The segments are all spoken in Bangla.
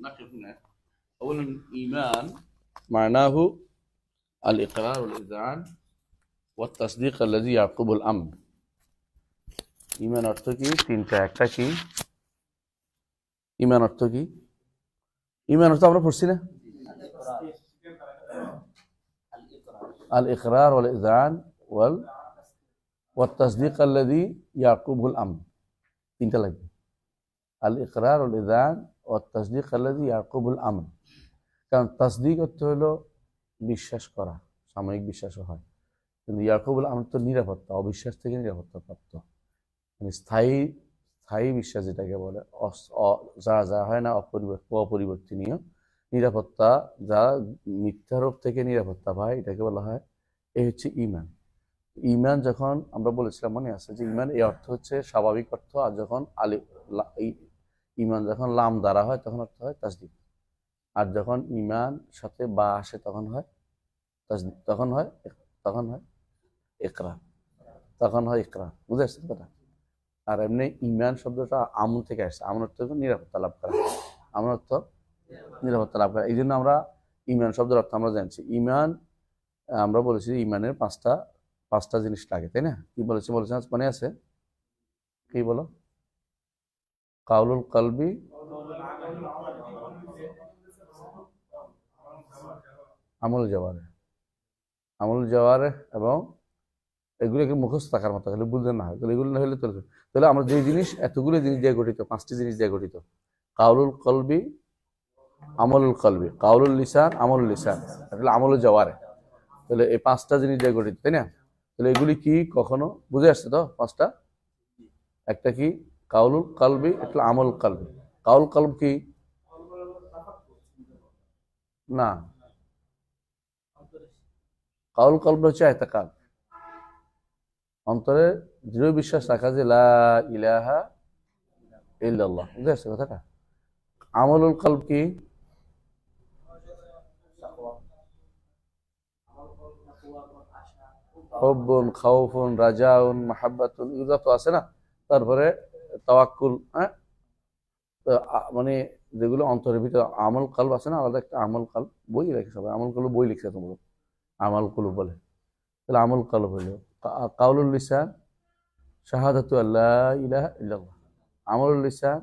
نقف هنا. أولا إيمان معناه الإقرار والإذعان والتصديق الذي يعقب الأمر. إيمان অর্থ কি? তিনটা। একটা কি? ইমান অর্থ কি? ইমান অর্থ আমরা পড়ছি না? الإقرار والإذعان والتصديق الذي يعقبه الأمر. তিনটা লাগবে। الإقرار والإذعان والتصديق الذي يعقبه الأمر. কারণ তাসদিক অর্থ হলো বিশ্বাস করা, সাময়িক বিশ্বাসও হয়, কিন্তু ইয়াকুবুল আমর তো নিরাপত্তা, অবিশ্বাস থেকে নিরাপত্তা প্রাপ্ত, মানে স্থায়ী বিশ্বাস যেটাকে বলে, যা হয় না অপরিবর্তনীয় নিরাপত্তা, যা মিথ্যারোপ থেকে নিরাপত্তা পায়, এটাকে বলা হয়, এই হচ্ছে ইমান। ইমান যখন আমরা বলেছিলাম মনে আছে যে ইমান এই অর্থ হচ্ছে স্বাভাবিক অর্থ, আর যখন ইমান যখন লাম দ্বারা হয় তখন অর্থ হয় তাসদিক, আর যখন ইমান সাথে বা আসে তখন হয় তাসদিক, তখন হয় ইকরার, বুঝে আসছে কথা? আর এমনি ইমান শব্দটা আমন থেকে আসছে, আমন অর্থ নিরাপত্তা লাভ করা, আমন অর্থ নিরাপত্তা লাভ করা। এই জন্য আমরা ইমান শব্দের অর্থ আমরা জানছি। ইমান আমরা বলেছি ইমানের পাঁচটা জিনিস লাগে, তাই না? কি বলেছেন মনে আছে? কি বলো? কাউলুল কলবি, আমল জওয়ারে এবং এগুলোকে মুখস্থ থাকার মতো, তাহলে বুঝতে না হয়, এগুলো না হলে চলবে। তাহলে আমরা যে জিনিস, এতগুলো জিনিস দিয়ে গঠিত, 5টি জিনিস দিয়ে গঠিত, কাউলুল কলবি, আমলুল কলবি, কাউলুল লিসান, আমলুল লিসান, তাহলে আমলুল জওয়ারে, তাহলে এই 5টা জিনিস দিয়ে গঠিত, তাই না? তাহলে এগুলি কি কখনো বুঝে আসছে তো? 5টা, একটা কি কাউলুল কলবি, একটা আমল কলবি। কাউল কলব কি? না, কাউল কলব হচ্ছে ইতিকাদ, অন্তরে দৃঢ় বিশ্বাস রাখা যে লা ইলাহা ইল্লাল্লাহ, বুঝে আসছে কথাটা? আমলুল কলব কি? হুব্বুন, খাউফুন, রাজাউন, মাহাব্বাতুন, এগুলো তো আছে না? তারপরে তাওয়াক্কুল, হ্যাঁ, মানে যেগুলো অন্তরের ভিতরে আমল কলব আছে না, আলাদা একটা আমল কলব বই লেখে, সবাই আমল কলব বই লিখছে, তোমরা আমল কলব বলে। তাহলে আমল কলব হইল কাউলুল লিসান, শাহাদাতু আল্লাহ ইলাহা ইল্লাল্লাহ। আমলুল লিসান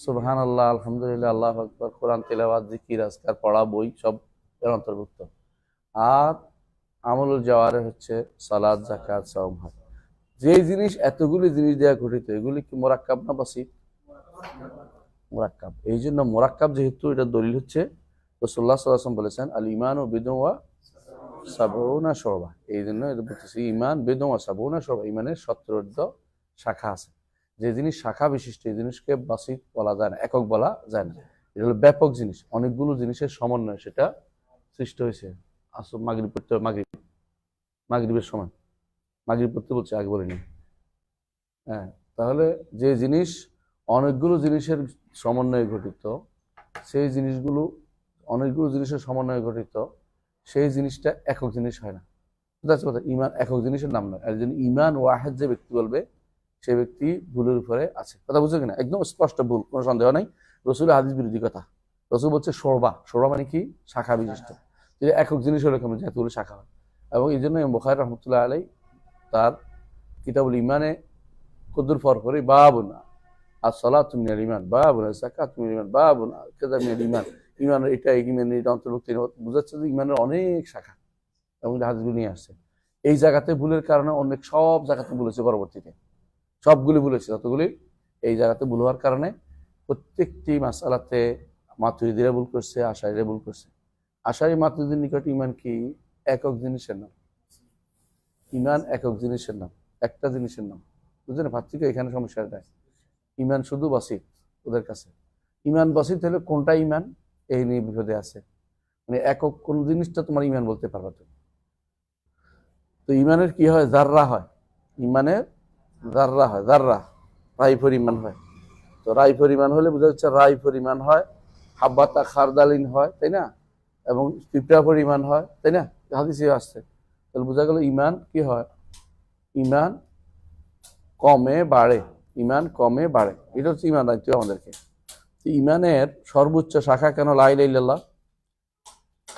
সুবহানাল্লাহ, আলহামদুলিল্লাহ, আল্লাহু আকবার, কোরআন তেলাওয়াত, জিকির, আজকার, পড়া, বই, সব এর অন্তর্ভুক্ত। আর আমলুল জাওয়ারে হচ্ছে সালাত, যাকাত, সাওম, হজ। যে জিনিস এতগুলি জিনিস দেয়া গঠিত, এগুলি কি মোরাক্কাব না বাসিত? মোরাক্কাব। এই জন্য মোরাক্কাব যেহেতু, এটা দলিল হচ্ছে রাসূলুল্লাহ সাল্লাল্লাহু আলাইহি ওয়াসাল্লাম বলেছেন আল ঈমানু বিদ'un ওয়া সাবউনা শু'বা। এই জন্য এটা বলতেছি ঈমান বিদ'un ওয়া সাবউনা শু'বা, ঈমানের 70 শাখা আছে। যে জিনিস শাখা বিশিষ্ট, এই জিনিসকে বাসিত বলা যায় না, একক বলা যায় না। এটা হলো ব্যাপক জিনিস, অনেকগুলো জিনিসের সমন্বয় সেটা সৃষ্টি হয়েছে। আসর, মাগরিব পড়তে, মাগরিবের সময় মাগরিব পড়তে বলছে, আগে বলিনি। হ্যাঁ, তাহলে যে জিনিস অনেকগুলো জিনিসের সমন্বয়ে গঠিত, সেই জিনিসগুলো অনেকগুলো জিনিসের সমন্বয়ে গঠিত, সেই জিনিসটা একক জিনিস হয় না। বুঝতে কথা? ইমান একক জিনিসের নাম নয়। আর যদি ইমান ওয়াহেদ যে ব্যক্তি বলবে, সে ব্যক্তি ভুলের উপরে আছে। কথা বুঝছো কিনা? একদম স্পষ্ট ভুল, কোনো সন্দেহ নাই। রসুল হাদিস বিরোধী কথা। রসুল বলছে শোরবা মানে কি? শাখা বিশিষ্ট। যদি একক জিনিস হলে কেমন, যেহেতু শাখা হয়। এবং এই জন্য বুখারী রাহমাতুল্লাহ আলাইহি তার কিতাবুল ইমানে কদ্দুর পরে বাবুন as-salatu minal iman, বাবুন আস-যাকাতু মিনাল ইমান, বাবুন কাযা মিনাল ইমান, ইমানের এটা ইমানের অন্তর্ভুক্ত, বুঝাচ্ছে যে ইমানের অনেক শাখা, এবং হাদিসগুলো নিয়ে আসছে। এই জায়গাতে ভুলের কারণে অনেক, সব জায়গাতে ভুলেছে, পরবর্তীতে সবগুলি ভুলেছে, যতগুলি এই জায়গাতে ভুল হওয়ার কারণে প্রত্যেকটি মাসআলাতে মাতুরিদিরা ভুল করছে, আশারীরা ভুল করছে। আশারী মাতুরিদির নিকট ইমান কি? একক জিনিসের নাম। ইমান একক জিনিসের নাম, একটা জিনিসের নাম, বুঝলেন? ভাতৃকে এখানে সমস্যাটা, ইমান শুধু বাসিত ওদের কাছে। ইমান বাসিত হলে কোনটা ইমান, এই নিয়ে বিপদে আছে। মানে একক কোন জিনিসটা তোমার ইমান বলতে পারবা তুমি? তো ইমানের কি হয়? জাররা হয়, ইমানের জাররা হয়, জাররা রাই পরিমাণ হয়। তো রাই পরিমাণ হলে বোঝা যাচ্ছে রাই পরিমাণ হয়, হাব্বাতা খারদালিন হয়, তাই না? এবং পিঁপড়া পরিমাণ হয়, তাই না? হাদিসে আসছে। তাহলে বোঝা গেল ইমান কি হয়? ইমান কমে বাড়ে, ইমান কমে বাড়ে, এটা হচ্ছে ইমান দায়িত্ব আমাদেরকে। ইমানের সর্বোচ্চ শাখা কেন লা ইলাহা ইল্লাল্লাহ?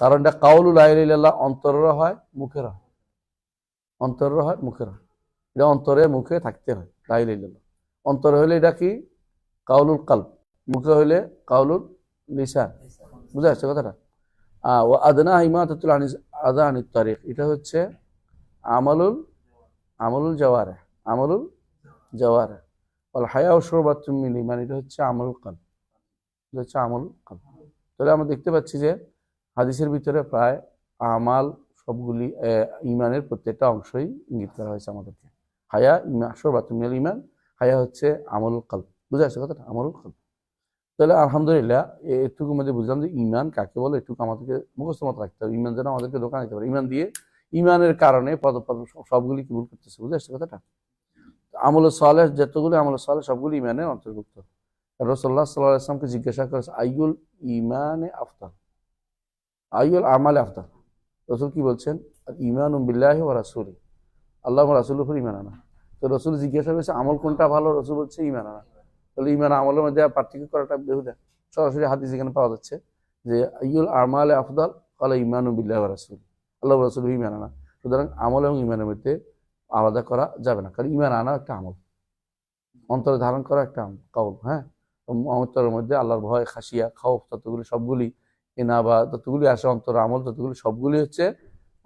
কারণ এটা কাউলু লা ইলাহা ইল্লাল্লাহ অন্তরের হয়, মুখের হয়। অন্তরের হয়, মুখের হয়। এটা অন্তরে মুখে থাকতে হয় লা ইলাহা ইল্লাল্লাহ। অন্তরে হলে এটা কি? কাউলুল কালব। মুখে হইলে কাউলুল লিসান। বুঝা যাচ্ছে কথাটা? ও আদনা ইমাতাতুল আযা আনিত তারিক, এটা হচ্ছে আমালুল আমলুল জাওয়ারে, আমলুল জাওয়ারে। ওয়াল হায়া শুরবাতুম মিন ঈমান, এটা হচ্ছে আমলুল কলব, এটা হচ্ছে আমলুল কলব। তাহলে আমরা দেখতে পাচ্ছি যে হাদিসের ভিতরে প্রায় আমাল সবগুলি ইমানের প্রত্যেকটা অংশই ইঙ্গিত করা হয়েছে আমাদেরকে। হায়া শুরবাতুম মিনাল ঈমান, হায়া হচ্ছে আমলুল কলব। বুঝা যাচ্ছে কথাটা? আমলুল কলব। তাহলে আলহামদুলিল্লাহ এটুকু মধ্যে বুঝলাম যে ইমান কাকে বলে, এটুকু আমাদেরকে মুখস্থ মতো রাখতে হবে। ইমান যেন আমাদেরকে দোকান দিতে পারে। ইমান দিয়ে, ইমানের কারণে সবগুলি কি ভুল করতেছে। বুঝে আসছে কথাটা? আমল সালেহ, যতগুলি আমল সালেহ সবগুলি ইমানের অন্তর্ভুক্ত। রাসূলুল্লাহ সাল্লাল্লাহু আলাইহি ওয়াসাল্লামকে জিজ্ঞাসা করেছে আইয়ুল ইমানে আফদাল, আইয়ুল আমালে আফদাল। রাসূল কি বলছেন? ঈমানু বিল্লাহি ওয়া রাসূলি, আল্লাহ ওয়া রাসূলের উপর ঈমান আনা। তো রাসূল জিজ্ঞাসা করেছে আমল কোনটা ভালো? রাসূল বলছে ঈমান আনা। তাহলে ঈমান আমলের মধ্যে পার্থক্য করাটা বেহুদা। সরাসরি হাদিস এখানে পাওয়া যাচ্ছে যে আইয়ুল আমালে আফদাল, ক্বালা ঈমানু বিল্লাহি ওয়া রাসূলি, আল্লাহ ওয়া রাসূলিহি ঈমান আনা। সুতরাং আমল এবং ঈমানের মধ্যে আলাদা করা যাবে না, কারণ ঈমান আনা একটা আমল, অন্তরে ধারণ করা একটা কাউল। হ্যাঁ, অন্তরের মধ্যে আল্লাহর ভয়, খাশিয়া, খাউফ, ততগুলি সবগুলি ইনাবা, ততগুলি আসে অন্তরের আমল, ততগুলি সবগুলি হচ্ছে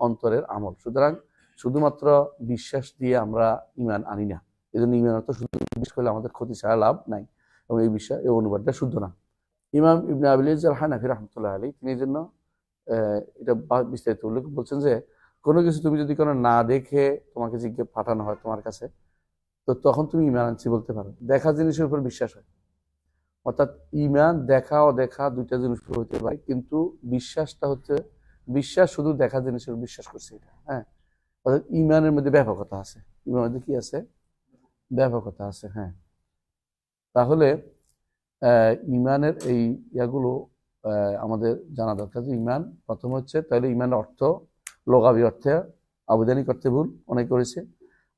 অন্তরের আমল। সুতরাং শুধুমাত্র বিশ্বাস দিয়ে আমরা ঈমান আনি না। এই জন্য ঈমান অর্থ শুধু বিশ্বাস করলে আমাদের ক্ষতি ছাড়া লাভ নাই, এবং এই বিশ্বাস, এই অনুবাদটা শুদ্ধ না। ইমাম ইবনে আবিল ইজ্জ আল হানাফি রাহমাতুল্লাহ আলাইহি তিনি এই জন্য এটা বিস্তারিত উল্লেখ বলছেন যে কোনো কিছু তুমি যদি কোনো না দেখে তোমাকে জিজ্ঞেস পাঠানো হয় তোমার কাছে, তো তখন তুমি ঈমান আনছি বলতে পারো। দেখা জিনিসের উপর বিশ্বাস হয়, অর্থাৎ ঈমান দেখা ও দেখা দুইটা জিনিস হতে পারে, কিন্তু বিশ্বাসটা হচ্ছে, বিশ্বাস শুধু দেখা জিনিসের বিশ্বাস করছে এটা। হ্যাঁ, অর্থাৎ ঈমানের মধ্যে ব্যাপকতা আছে। ঈমানের মধ্যে কি আছে? ব্যাপকতা আছে। হ্যাঁ, তাহলে ঈমানের এই ইয়াগুলো আমাদের জানা দরকার যে ঈমান প্রথম হচ্ছে, তাহলে ঈমানের অর্থ লগাবি অর্থে, আবিধানিক অর্থে ভুল অনেকে করেছে,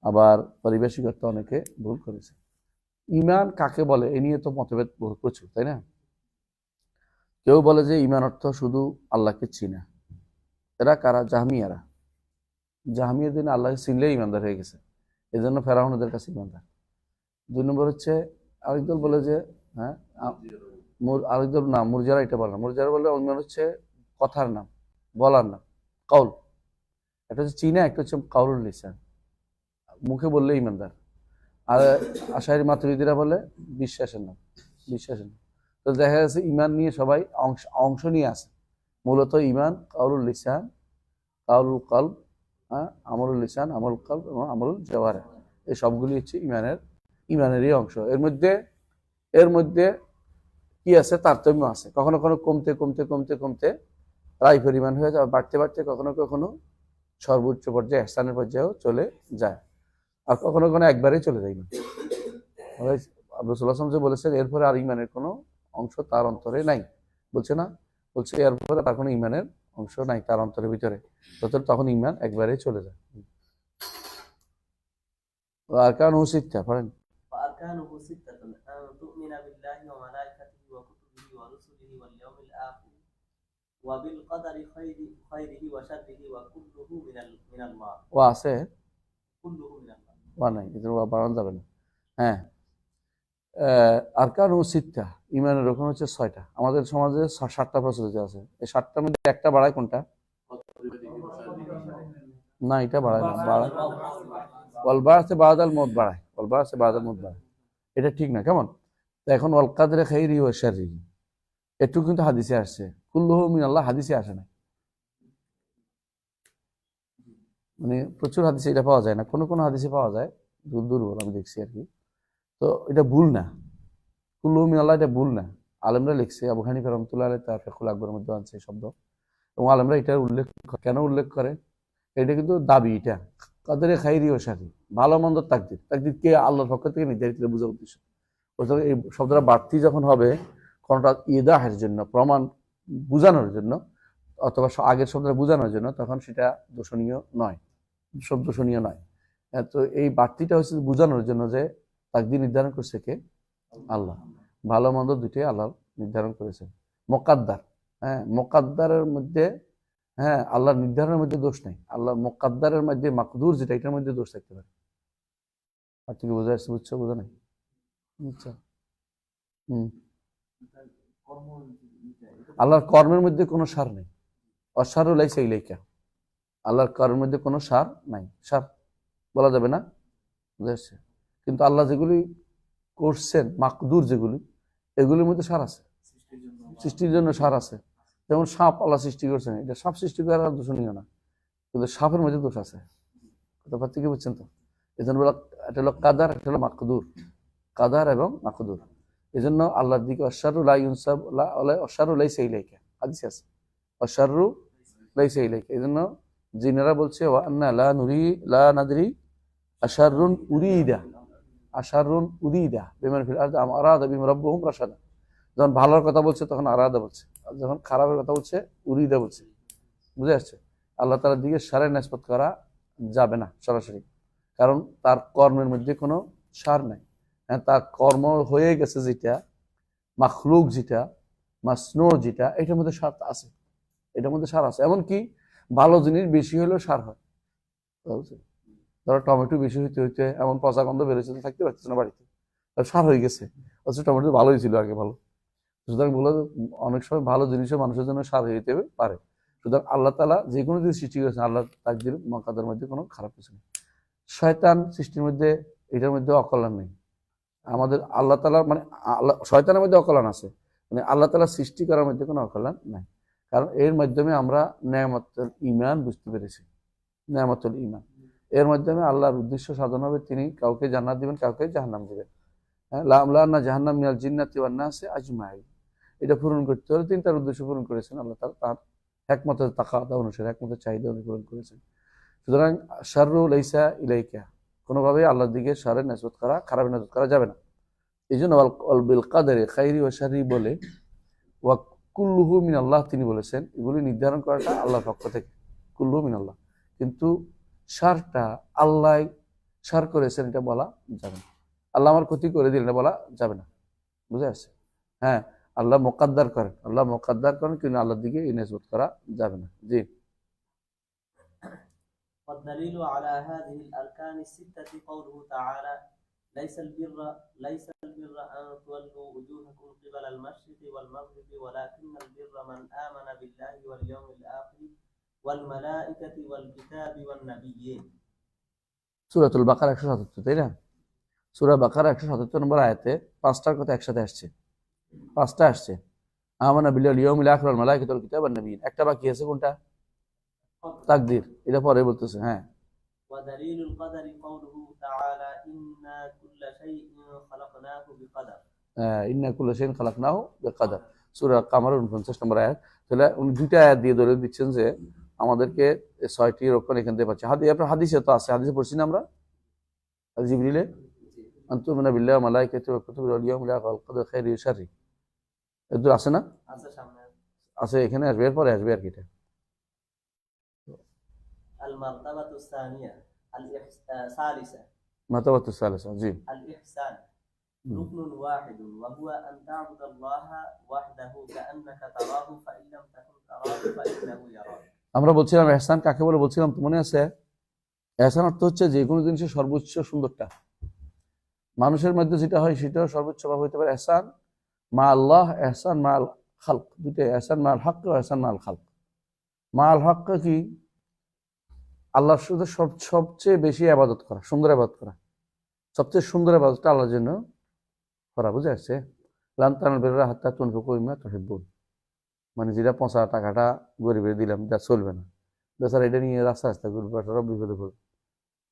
আবার পারিভাষিক অর্থে অনেকে ভুল করেছে। ঈমান কাকে বলে এ নিয়ে তো মতভেদ প্রচুর, তাই না? কেউ বলে যে ঈমান অর্থ শুধু আল্লাহকে চিনা। এরা কারা? জাহমিয়ারা। জাহমিয়া দিন আল্লাহকে চিনলে ঈমানদার হয়ে গেছে, এই জন্য ফেরাউন ওদের কাছে ঈমানদার। 2 নম্বর হচ্ছে আরেকদল বলে যে, হ্যাঁ, আরেকদল না, মুরজারা এটা বলে না। মুরজারা বলে ঈমান হচ্ছে কথার নাম, বলার নাম, কাউল। একটা হচ্ছে চিনা, একটা হচ্ছে কাউলুল লিসান, মুখে বললে ঈমানদার। আর আশারি মাতুরিদিরা বলে বিশ্বাসের নাম, বিশ্বাসের নাম। তো দেখা যাচ্ছে ঈমান নিয়ে সবাই অংশ নিয়ে আছে। মূলত ঈমান কাউলুল লিসান, কাউলুল কলব, হ্যাঁ, আমলুল লিসান, আমল কলব এবং আমলুল জাওয়ারে, এই সবগুলি হচ্ছে ঈমানেরই অংশ। এর মধ্যে কি আছে? তারতম্য আছে। কখনো কখনো কমতে কমতে কমতে কমতে প্রায় পরিমাণ হয়ে যায়, বাড়তে বাড়তে কখনো কখনো সর্বোচ্চ পর্যায়ে ইহসানের পর্যায়েও চলে যায়, আর কখনো কখনো একবারেই চলে যায় ঈমান। রাসূলুল্লাহ সাল্লাল্লাহু আলাইহি ওয়াসাল্লাম যে বলেছেন এরপরে আর ঈমানের কোনো অংশ তার অন্তরে নাই, বলছে না? বলছে এরপরে তার কোনো ঈমানের অংশ নাই তার অন্তরের ভিতরে, তখন ঈমান একবারেই চলে যায়। আরকানুহু সিত্তা পড়েন। وأركانه ستة: أن تؤمن بالله وملائكته وكتبه ورسله واليوم الآخر وبالقدر خيره وشره وكله من الله। ও আছে, كله من الله। ওয়া নাই, এটা বাড়ানো যাবে না। হ্যাঁ, আরকানুহু সিত্তা, ঈমানের রকম হচ্ছে 6টা। আমাদের সমাজে 7টা প্রচলিত আছে। এই 7টার মধ্যে একটা বাড়ায় কোনটা? না, এটা বাড়ায় না, বাড়ায় ওয়াল বা'সে বা'দাল মউত বাড়ায়, ওয়াল বা'সে বা'দাল মউত বাড়ায়। এটা ঠিক না, কেমন? তো এখন ওয়াল কাদরি খাইরিহি ওয়া শাররিহি, একটু কিন্তু হাদিসে আসছে, কুল্লুহু মিনাল্লাহ হাদিসে আসে না। মানে প্রচুর হাদিসে এটা পাওয়া যায় না, কোন কোন হাদিসে পাওয়া যায়, দুর্বল আমি দেখছি আর কি। তো এটা ভুল না, কুল্লুহু মিনাল্লাহ এটা ভুল না। আলেমরা লিখছে, আবু হানিফা রাহমাতুল্লাহ আলাইহি তার ফিকহুল আকবরের মধ্যে আনছে এই শব্দ, এবং আলেমরা এটা কেন উল্লেখ করে? এটা কিন্তু দাবি, এটা কাদরে খাইরি ও শাররি, ভালো মন্দ তাকদির, তাকদির কে? আল্লাহর পক্ষ থেকে নির্ধারিত, বোঝার উদ্দেশ্য। এই শব্দটা বাড়তি যখন হবে কোনটা ইদাহের জন্য, প্রমাণ বোঝানোর জন্য, অথবা আগের শব্দটা বোঝানোর জন্য, তখন সেটা দোষণীয় নয়, সব দোষণীয় নয়। তো এই বাড়তিটা হচ্ছে বোঝানোর জন্য যে তাকদির নির্ধারণ করছে কে? আল্লাহ। ভালো মন্দ দুটোই আল্লাহর নির্ধারণ করেছেন। মোকাদ্দার, হ্যাঁ, মোকাদ্দারের মধ্যে, হ্যাঁ, আল্লাহর নির্ধারণের মধ্যে দোষ নাই। আল্লাহ মোকাদ্দারের মধ্যে মাকদুর যেটা, এটার মধ্যে দোষ থাকতে পারে। আর তুমি বোঝা যাচ্ছে, বুঝছো, বোঝা নাই? আচ্ছা, হুম। আল্লাহর কর্মের মধ্যে কোনো সার নেই। অসারু লাইসা ইলাইকা, আল্লাহর কর্মের মধ্যে কোনো সার নাই। সার বলা যাবে না, বুঝা যাচ্ছে? কিন্তু আল্লাহ যেগুলি করছেন, মাকদুর যেগুলি, এগুলির মধ্যে সার আছে, সৃষ্টির জন্য সার আছে। যেমন সাপ আল্লাহ সৃষ্টি করছেন, এটা সাপ সৃষ্টি করার দোষণীয় না, কিন্তু সাপের মধ্যে দোষ আছে। কথা পাচ্ছি কি, বুঝছেন তো? এই জন্য বলা, এটা হলো কাদার, এটা হলো মাকদুর। কাদার এবং মাকদুর, এই জন্য আল্লাহর দিকে অশ্বারু লা ইউনসাব অশ্বারু লাইসা ইলাইকা হাদিস আছে, অশ্বারু লাইসা ইলাইকা। এই জন্য জিনেরা বলছে ওয়া আন্না লা নুরি লা নাদরি আশারুন উরিদা, আশারুন উরিদা বিমান ফিল আরদ আম আরাদা বিহিম রাব্বুহুম রাশাদা। যখন ভালোর কথা বলছে তখন আরাদা বলছে, আর যখন খারাপের কথা বলছে উরিদা বলছে। বুঝে আসছে? আল্লাহ তাআলার দিকে সারের নিসবত করা যাবে না সরাসরি, কারণ তার কর্মের মধ্যে কোনো সার নাই। হ্যাঁ, তার কর্ম হয়ে গেছে যেটা, মাখলুক যেটা, মাসনু যেটা, এটার মধ্যে সার আছে, এটার মধ্যে সার আছে। এমনকি ভালো জিনিস বেশি হলেও সার হয়। ধরো টমেটো বেশি হইতে হইতে এমন পচা গন্ধ বেরোচ্ছে, থাকতে পারছে না বাড়িতে, সার হয়ে গেছে, অথচ টমেটো ভালোই ছিল আগে, ভালো। সুতরাং বলে অনেক সময় ভালো জিনিসও মানুষের জন্য সার হয়ে যেতে পারে। সুতরাং আল্লাহ তাআলা যে কোনো জিনিস সৃষ্টি করেছেন, আল্লাহ তাকদীর মাকাদার মধ্যে কোনো খারাপ কিছু নেই। শয়তান সৃষ্টির মধ্যে, এটার মধ্যে অকল্যাণ নেই। আমাদের আল্লাহ তাআলা মানে আল্লাহ, শয়তানের মধ্যে অকল্যাণ আছে, মানে আল্লাহ তাআলা সৃষ্টি করার মধ্যে কোনো অকল্যাণ নাই। কারণ এর মাধ্যমে আমরা নেয়ামতুল ঈমান বুঝতে পেরেছি, নেয়ামতুল ঈমান। এর মাধ্যমে আল্লাহর উদ্দেশ্য সাধন হবে, তিনি কাউকে জান্নাত দিবেন, কাউকে জাহান্নাম দিবেন। হ্যাঁ, লা আমলাআন্না জাহান্নাম মিনাল জিন্নাতি ওয়ান নাসি আজমাইন, এটা পূরণ করতে হলে তিনি তার উদ্দেশ্য পূরণ করেছেন। আল্লাহ তাআলা তার হিকমতের তাকাদা অনুসারে, হিকমতের চাহিদা অনুযায়ী পূরণ করেছেন। সুতরাং শাররু লাইসা ইলাইকা, কোনোভাবেই আল্লাহর দিকে শারের নিসবত করা, খারাপের নিসবত করা যাবে না। এই জন্য ওয়াল বিল কাদারি খাইরি ওয়া শাররি বলে ওয়া কুল্লুহু মিনাল্লাহ, তিনি বলেছেন এগুলি নির্ধারণ করাটা আল্লাহর পক্ষ থেকে, কুল্লুহু মিনাল্লাহ। কিন্তু সারটা আল্লাহ সার করেছেন, এটা বলা যাবে না। আল্লাহ আমার ক্ষতি করে দিলেন, এটা বলা যাবে না। বুঝে আসছে? হ্যাঁ, আল্লাহ মোকাদ্দার করেন, আল্লাহ মোকাদ্দার করেন, কিন্তু আল্লাহর দিকে এই নিসবত করা যাবে না। জি। والدليل على هذه الأركان الستة قوله تعالى ليس البر أن تولوا وجوهكم قبل المشرق والمغرب ولكن البر من آمن بالله واليوم الآخر والملائكة والكتاب والنبيين। সূরাতুল বাকারা 177, তাই না? সূরা বাকারা 177 নম্বর আয়াতে পাঁচটার কথা একসাথে আসছে, পাঁচটা আসছে। আমানা বিল্লাহি ওয়াল ইয়াউমিল আখির ওয়াল মালাইকাতি ওয়াল কিতাব ওয়ান নাবিয়্যিন। একটা বাকি আছে, কোনটা? তাকদীর, এটা পরে বলতেছে। হ্যাঁ, ودليل القدر قوله تعالى إنا كل شيء خلقناه بقدر। ইন্না কুল্লা শাইইন খালাকনাহু বিকাদার, সূরা কামারের 49 নম্বর আয়াত। তাহলে উনি দুইটা আয়াত দিয়ে ধরে দিচ্ছেন যে আমাদেরকে 6টি রক্ষণ এখান থেকে পাচ্ছে। আপনার হাদিসে তো আছে, হাদিসে পড়ছি না আমরা, হাদিস জিবরিলে আনতুমিনা বিল্লাহি ওয়া মালাইকাতিহি ওয়া কুতুবিহি ওয়াল ইয়াউমিল আখির ওয়াল কদরি খাইরিহি ওয়া শাররিহি, এগুলো আছে না? আছে, সামনে আছে, এখানে আসবে, এরপরে আসবে আর কি। এটা المرتبة الثانية الثالثة মাতাবাতুস সালিসা। জি। الإحسان ركن واحد وهو أن تعبد الله وحده كأنك تراه فإن لم تكن تراه فإنه يراك। আমরা বলছিলাম ইহসান কাকে বলে, বলছিলাম তো, মনে আছে? ইহসান অর্থ হচ্ছে যে কোনো জিনিসের সর্বোচ্চ সুন্দরটা। মানুষের মধ্যে যেটা হয় সেটাও সর্বোচ্চ ভাব হইতে পারে। ইহসান মা আল্লাহ, ইহসান মা আল খালক, দুইটাই। ইহসান মা আল হক, ইহসান মা আল খালক। মা আল হক কি? আল্লাহর সাথে সবচেয়ে বেশি ইবাদত করা, সুন্দর ইবাদত করা, সবচেয়ে সুন্দর ইবাদতটা আল্লাহর জন্য করা। বুঝে আসছে? লান তানালুল বিররা হাত্তা তুনফিকু মিম্মা তুহিব্বুন, মানে যেটা পচা টাকাটা গরিবের দিলাম, যা চলবে না, বেচারা এটা নিয়ে রাস্তা রাস্তা ঘুরবে, বেচারা বিপদে পড়বে।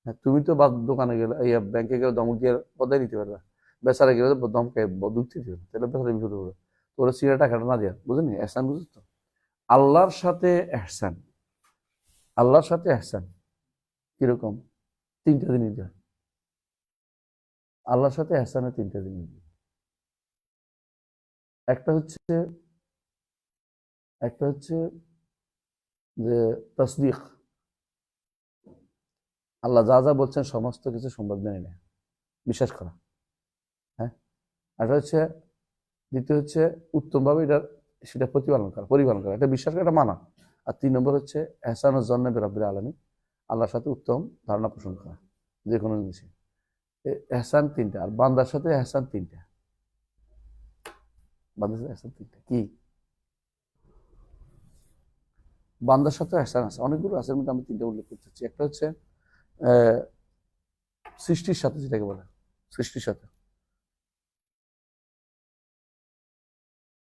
হ্যাঁ, তুমি তো দোকানে গেলে, এই ব্যাংকে গেলে ধমক দিয়ে পদায় নিতে পারবে, বেচারা গেলে ধমকে দুঃখতে দিবে, তাহলে বেচারা বিপদে পড়বে। তো ওরা সিরা টাকাটা না দেওয়া, বুঝেনি? এহসান, বুঝেছ তো? আল্লাহর সাথে এহসান, আল্লাহর সাথে এহসান কিরকম? 3টা জিনিস দেয় আল্লাহর সাথে এহসানের, 3টা জিনিস। একটা হচ্ছে যে তাসদিক, আল্লাহ যা যা বলছেন সমস্ত কিছু সংবাদ মেনে নেয়, বিশ্বাস করা। হ্যাঁ, আর হচ্ছে দ্বিতীয় হচ্ছে উত্তমভাবে সেটা পরিপালন করা, এটা বিশ্বাস করা, এটা মানা। আর 3 নম্বর হচ্ছে এহসানুজ জন্নে বিরাব্বিল আলামিন, আল্লাহর সাথে উত্তম ধারণা পোষণ করা যে কোনো জিনিসে। এহসান 3টা, আর বান্দার সাথে এহসান 3টা। বান্দার সাথে এহসান 3টা কি? বান্দার সাথে এহসান আছে, অনেকগুলো আছে, এর মধ্যে আমি 3টা উল্লেখ করতে চাচ্ছি। একটা হচ্ছে সৃষ্টির সাথে, যেটাকে বলে সৃষ্টির সাথে,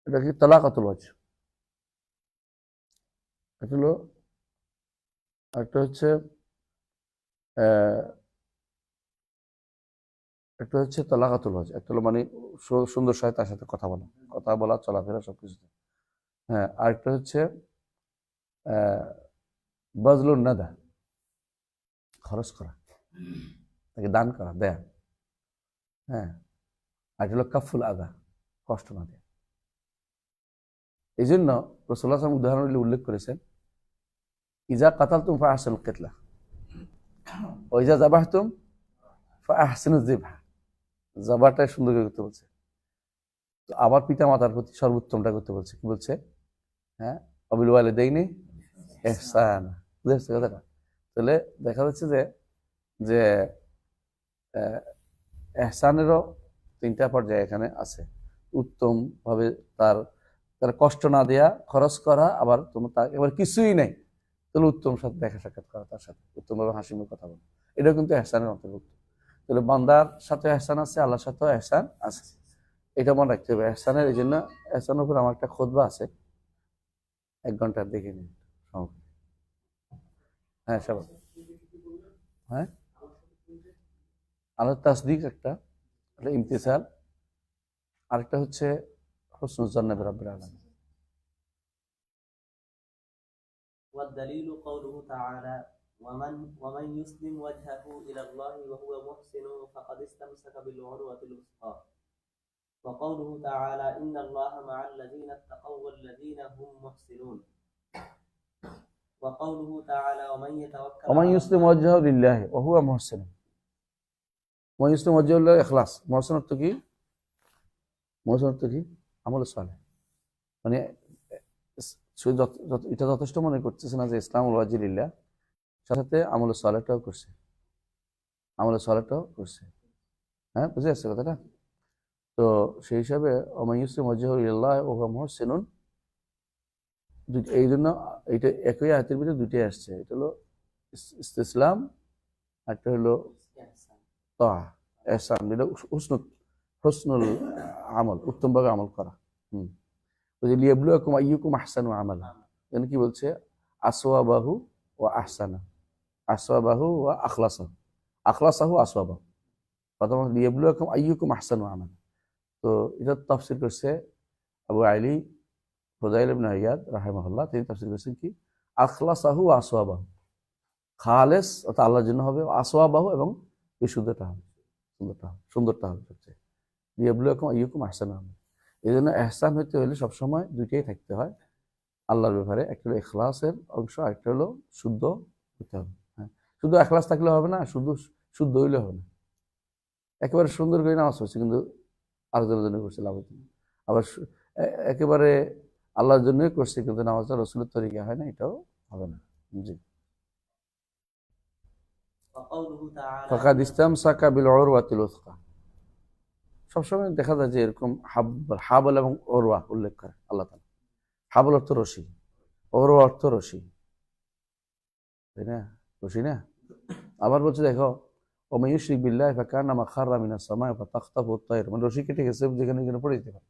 এটা কি তালাকাতুল ওয়াজ। এটা হলো, একটা হচ্ছে একটা হচ্ছে তালাকাতুল ওয়াজ, একটা হলো মানে সুন্দর সাথে তার সাথে কথা বলা চলাফেরা সবকিছু। হ্যাঁ, আরেকটা হচ্ছে বাজলুন নাদা, খরচ করা, তাকে দান করা, দেয়া। হ্যাঁ, আর এটা হলো কাফুল আদা, কষ্ট না দেয়া। এই জন্য রাসূলুল্লাহ সাল্লাল্লাহু আলাইহি ওয়াসাল্লাম উদাহরণ উল্লেখ করেছেন, ইজা কাতালতুম ফাআহসিনুল কিতলা ওয়া ইজা যাবাহতুম ফাআহসিনুয যিবহা। যাবাটা সুন্দর করে করতে বলছে, তো আবার পিতা মাতার প্রতি সর্বোত্তমটা করতে বলছে। কি বলছে? হ্যাঁ, ওয়াবিল ওয়ালিদাইনি ইহসানা। বুঝতে পারছো কথাটা? তাহলে দেখা যাচ্ছে যে যে এহসানেরও 3টা পর্যায়ে এখানে আছে। উত্তম ভাবে তার কষ্ট না দেয়া, খরচ করা, আবার তোমার তার এবার কিছুই নেই তাহলে উত্তম সাথে দেখা সাক্ষাৎ করা, তার সাথে উত্তমভাবে হাসি মুখে কথা বলা, এটা কিন্তু এহসানের অন্তর্ভুক্ত। তাহলে বান্দার সাথে এহসান আছে, আল্লাহর সাথেও এহসান আছে, এটা মনে রাখতে হবে এহসানের। এই জন্য এহসানের উপর আমার একটা খুতবা আছে, 1 ঘন্টার, দেখে নিন। হ্যাঁ, সব। হ্যাঁ, আল্লাহর তাসদিক একটা ইমতিসাল, আরেকটা হচ্ছে হুসনুল জান্নাহ বিরাব্বিল আলামিন। والدليل قوله تعالى ومن يسلم وجهه إلى الله وهو محسن فقد استمسك بالعروة الوثقى وقوله تعالى إن الله مع الذين اتقوا والذين هم محسنون وقوله تعالى ومن يتوكل ومن على يسلم الله وجهه لله وهو محسن। ومن يسلم وجهه لله ইখলাস। মুহসিন অর্থ কি? মুহসিন অর্থ কি? আমল সালেহ। মানে এটা যথেষ্ট মনে করতেছে না যে ইসলামুল ওয়াজিলিল্লাহ, সাথে আমল সালেহটাও করছে, আমল সালেহটাও করছে। হ্যাঁ, বুঝে আসছে কথাটা? তো সেই হিসাবে ওমান ইউসলিম ওয়াজহাহু ইলাল্লাহ ওয়া হুয়া মুহসিনুন, এই জন্য এটা একই আয়াতের ভিতরে 2টাই আসছে। এটা হলো ইসতিসলাম, আর একটা হলো তাআ, ইহসান, এটা হুসনুল আমল, উত্তমভাবে আমল করা। ওই যে লিয়াবলুয়াকুম আইয়ুকুম আহসানু আমালা, এখানে কি বলছে? আসওয়াবাহু ওয়া আহসানা, আসওয়াবাহু ওয়া আখলাসাহু, আখলাসাহু আসওয়াবাহু, প্রথম লিয়াবলুয়াকুম আইয়ুকুম আহসানু আমালা। তো এটা তাফসীর করছে আবু আলী ফুদাইল ইবনে ইয়াদ রাহিমাহুল্লাহ, তিনি তাফসীর করেছেন কি? আখলাসাহু ওয়া আসওয়াবাহু, খালেস অর্থাৎ আল্লাহর জন্য হবে, আসওয়াবাহু এবং বিশুদ্ধতা হবে, সুন্দরটা হবে সবচেয়ে। লিয়াবলুয়াকুম আইয়ুকুম আহসানু আমালা। এই জন্য এহসান হইতে হলে সবসময় 2টাই থাকতে হয় আল্লাহর ব্যাপারে, একটা হলো ইখলাসের অংশ, একটা হলো শুদ্ধ হতে হবে। হ্যাঁ, শুধু ইখলাস থাকলে হবে না, শুদ্ধ হইলে হবে না। একেবারে সুন্দর করে নামাজ পড়ছে কিন্তু আরেকজনের জন্য করছে, লাভ হইতে না। আবার একেবারে আল্লাহর জন্যই করছে কিন্তু নামাজটা রসুলের তরিকা হয় না, এটাও হবে না। জি। وقوله تعالى ফাকাদ ইসতামসাকা বিল উরওয়াতিল উসকা। সবসময় দেখা যায় যে এরকম হাবল এবং ওরওয়া উল্লেখ করে আল্লাহ তাআলা। হাবল অর্থ রশি, ওরওয়া অর্থ রশি, তাই না? রশি না? আবার বলছে দেখো, ওমান ইউশরিক বিল্লাহি ফাকান্নামা খাররা মিনাস সামাই ফাতাখতাফুহু আত-তায়র, মানে রশি কেটে গেছে, যেখানে পড়ে যেতে পারে।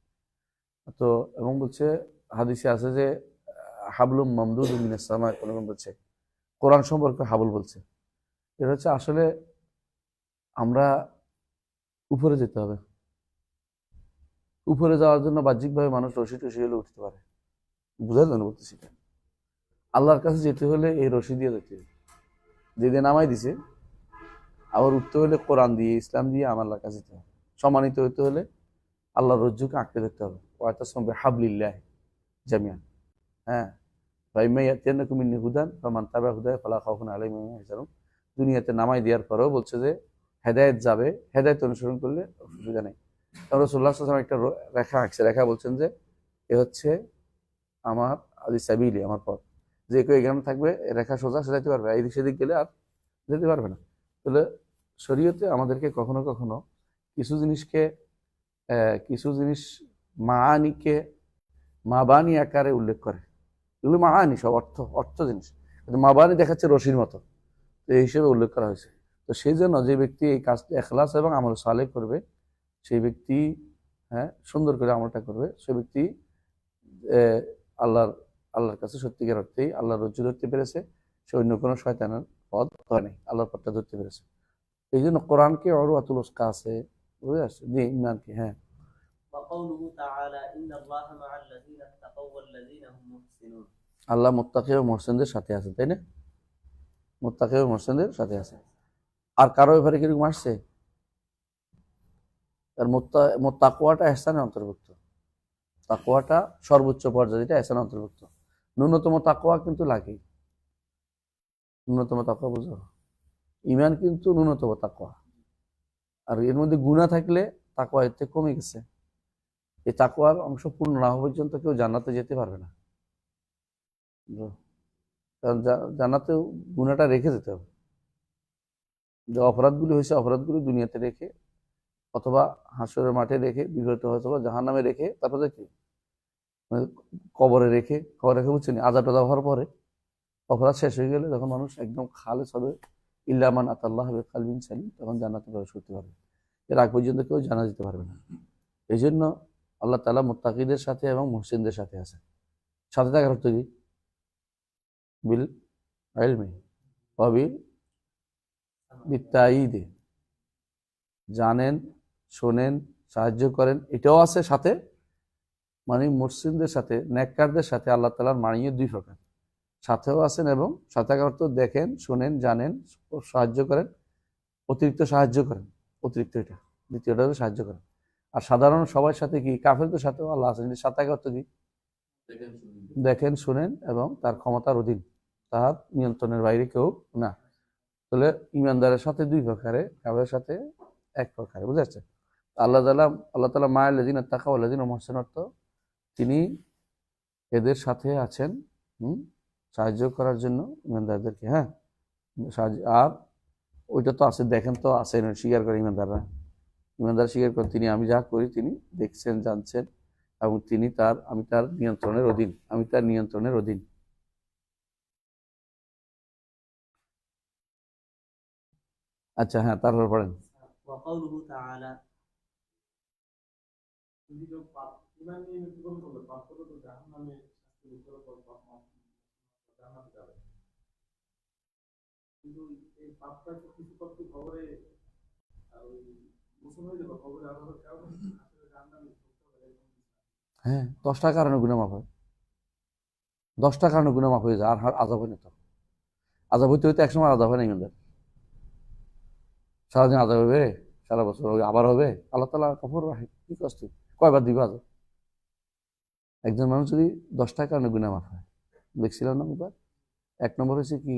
তো এবং বলছে হাদিসে আছে যে হাবলুম মামদুদুম মিনাস সামাই, কোন বলছে কোরআন সম্পর্কে হাবল বলছে। এটা হচ্ছে আসলে আমরা উপরে যেতে হবে, উপরে যাওয়ার জন্য বাহ্যিকভাবে মানুষ রশি টশি হলে উঠতে পারে, বুঝার জন্য বলতেছি। আল্লাহর কাছে যেতে হলে এই রশি দিয়ে যেতে হবে, যেদিন নামাই দিছে। আবার উঠতে হলে কোরআন দিয়ে, ইসলাম দিয়ে আমার আল্লাহর কাছে যেতে হবে। সম্মানিত হতে হলে আল্লাহর রজ্জুকে আঁকড়ে ধরতে হবে, ওয়াতাসিমু হাবলিল্লাহ জামিআন। হ্যাঁ, ফাইম্মা ইয়াতিয়ান্নাকুম মিন্নি হুদান ফামান তাবিআ হুদায়া ফালা খাউফুন আলাইহিম ওয়া হুম ইয়াহজানুন। দুনিয়াতে নামাই দেওয়ার পরেও বলছে যে হেদায়েত যাবে, হেদায়েত অনুসরণ করলে অসুবিধা নেই। রাসূলুল্লাহ সাল্লাল্লাহু আলাইহি ওয়াসাল্লাম একটা রেখা আঁকছে, রেখা বলছেন যে এ হচ্ছে আমার আদি সাবিলি, আমার পথ। যে কেউ এখানে থাকবে রেখা সোজা সে যেতে পারবে, এইদিক সেদিক গেলে আর যেতে পারবে না। তাহলে শরীয়তে আমাদেরকে কখনো কখনো কিছু জিনিসকে কিছু জিনিস মাআনিকে মাবানি আকারে উল্লেখ করে। এগুলো মাআনি, সব অর্থ অর্থ জিনিস, কিন্তু মাবানি দেখাচ্ছে রশির মতো, তো এই হিসেবে উল্লেখ করা হয়েছে। তো সেই জন্য যে ব্যক্তি এই কাজটি ইখলাস এবং আমল সালেহ করবে, সেই ব্যক্তি সুন্দর করে আমলটা করবে, সেই ব্যক্তি আহ, আল্লাহর আল্লাহর কাছে সত্যিকার অর্থেই আল্লাহর রজ্জু ধরতে পেরেছে। সে অন্য কোনো শয়তানের পথ ধরে নেই, আল্লাহর পথটা ধরতে পেরেছে। এই জন্য কোরআনকে অরওয়াতুল উসকা আছে, বুঝে আসছে যে ইমানকে। হ্যাঁ, وقوله تعالى إن الله مع الذين اتقوا والذين هم محسنون। আল্লাহ মুত্তাকি ও মুহসিনদের সাথে আছে, তাই না? মুত্তাকি ও মুহসিনদের সাথে আছে। আর কারো ব্যাপারে কিরকম আসছে? তার তাকওয়াটা ইহসানের অন্তর্ভুক্ত, তাকওয়াটা সর্বোচ্চ পর্যায়ে, যেটা ইহসানের অন্তর্ভুক্ত। ন্যূনতম তাকওয়া কিন্তু লাগেই। ন্যূনতম তাকওয়া বুঝো, ইমান কিন্তু ন্যূনতম তাকওয়া। আর এর মধ্যে গুনাহ থাকলে তাকওয়া এর থেকে কমে গেছে। এই তাকওয়ার অংশ পূর্ণ না হওয়া পর্যন্ত কেউ জান্নাতে যেতে পারবে না। বুঝো? কারণ জান্নাতেও গুনাহটা রেখে যেতে হবে। যে অপরাধগুলি হয়েছে, অপরাধগুলি দুনিয়াতে রেখে অথবা হাসরের মাঠে রেখে, বিগত অথবা জাহান্নামে রেখে, তারপরে কি মানে কবরে রেখে, কবরে রেখে বুঝছেন, আযাব টাযাব হওয়ার পরে অপরাধ শেষ হয়ে গেলে যখন মানুষ একদম খালেস হবে, ইল্লা মান আতাল্লাহ বিকলবিন সালিম, তখন জান্নাতে প্রবেশ করতে পারবে। এর আগ পর্যন্ত কেউ জানা যেতে পারবে না। এই জন্য আল্লাহ তাআলা মুত্তাকিদের সাথে এবং মুহসিনদের সাথে আছে। সাথে থাকার অর্থ কি? বিল ইলমি ওয়া বিত্তায়িদে, জানেন, শোনেন, সাহায্য করেন, এটাও আছে সাথে। মানে মুহসিনদের সাথে, নেককারদের সাথে আল্লাহ তাআলার মানিয়ে দুই প্রকার, সাথেও আছেন এবং সাথে থাকার অর্থ দেখেন, শোনেন, জানেন, সাহায্য করেন, অতিরিক্ত সাহায্য করেন। অতিরিক্ত এটা দ্বিতীয়টা হলো সাহায্য করেন। আর সাধারণ সবার সাথে কি, কাফেরদের সাথেও আল্লাহ আছেন, কিন্তু সাথে থাকার অর্থ কি? দেখেন, শুনেন এবং তার ক্ষমতার অধীন, তার নিয়ন্ত্রণের বাইরে কেউ না। তাহলে ইমানদারের সাথে দুই প্রকারে, কাফেরের সাথে এক প্রকারে, বুঝা যাচ্ছে? আল্লাহ তাআলা মা'আল লাযিনা তাকাও ওয়াল লাযিনা মুহসিনুন অর্থ তিনি এদের সাথে আছেন সাহায্য করার জন্য ইমানদারদেরকে। হ্যাঁ, সাহায্য। আর ওইটা তো আছে, দেখেন তো আছে, স্বীকার করে ইমানদাররা। ইমানদার স্বীকার করেন তিনি, আমি যা করি তিনি দেখছেন, জানছেন, এবং আমি তার নিয়ন্ত্রণের অধীন, আমি তার নিয়ন্ত্রণের অধীন। আচ্ছা, হ্যাঁ, তারপর পড়েন। وقوله تعالى হ্যাঁ, 10টা কারণে গুনাহ মাফ হয়, 10টা কারণে গুনাহ মাফ হয়ে যায়, আর আযাব হয় না। তো আযাব হইতে হইতে একসময় আযাব হয় না ইমানদার, সারাদিন আযাব হবে, সারা বছর হবে, আবার হবে। আল্লাহ তাআলা গফুর রাহিম, কি কষ্ট, কয়বার দিবে আযাব? একজন মানুষ যদি 10টা কারণে গুনাহ মাফ হয়, দেখছিলাম না এবার। 1 নম্বর হচ্ছে কি?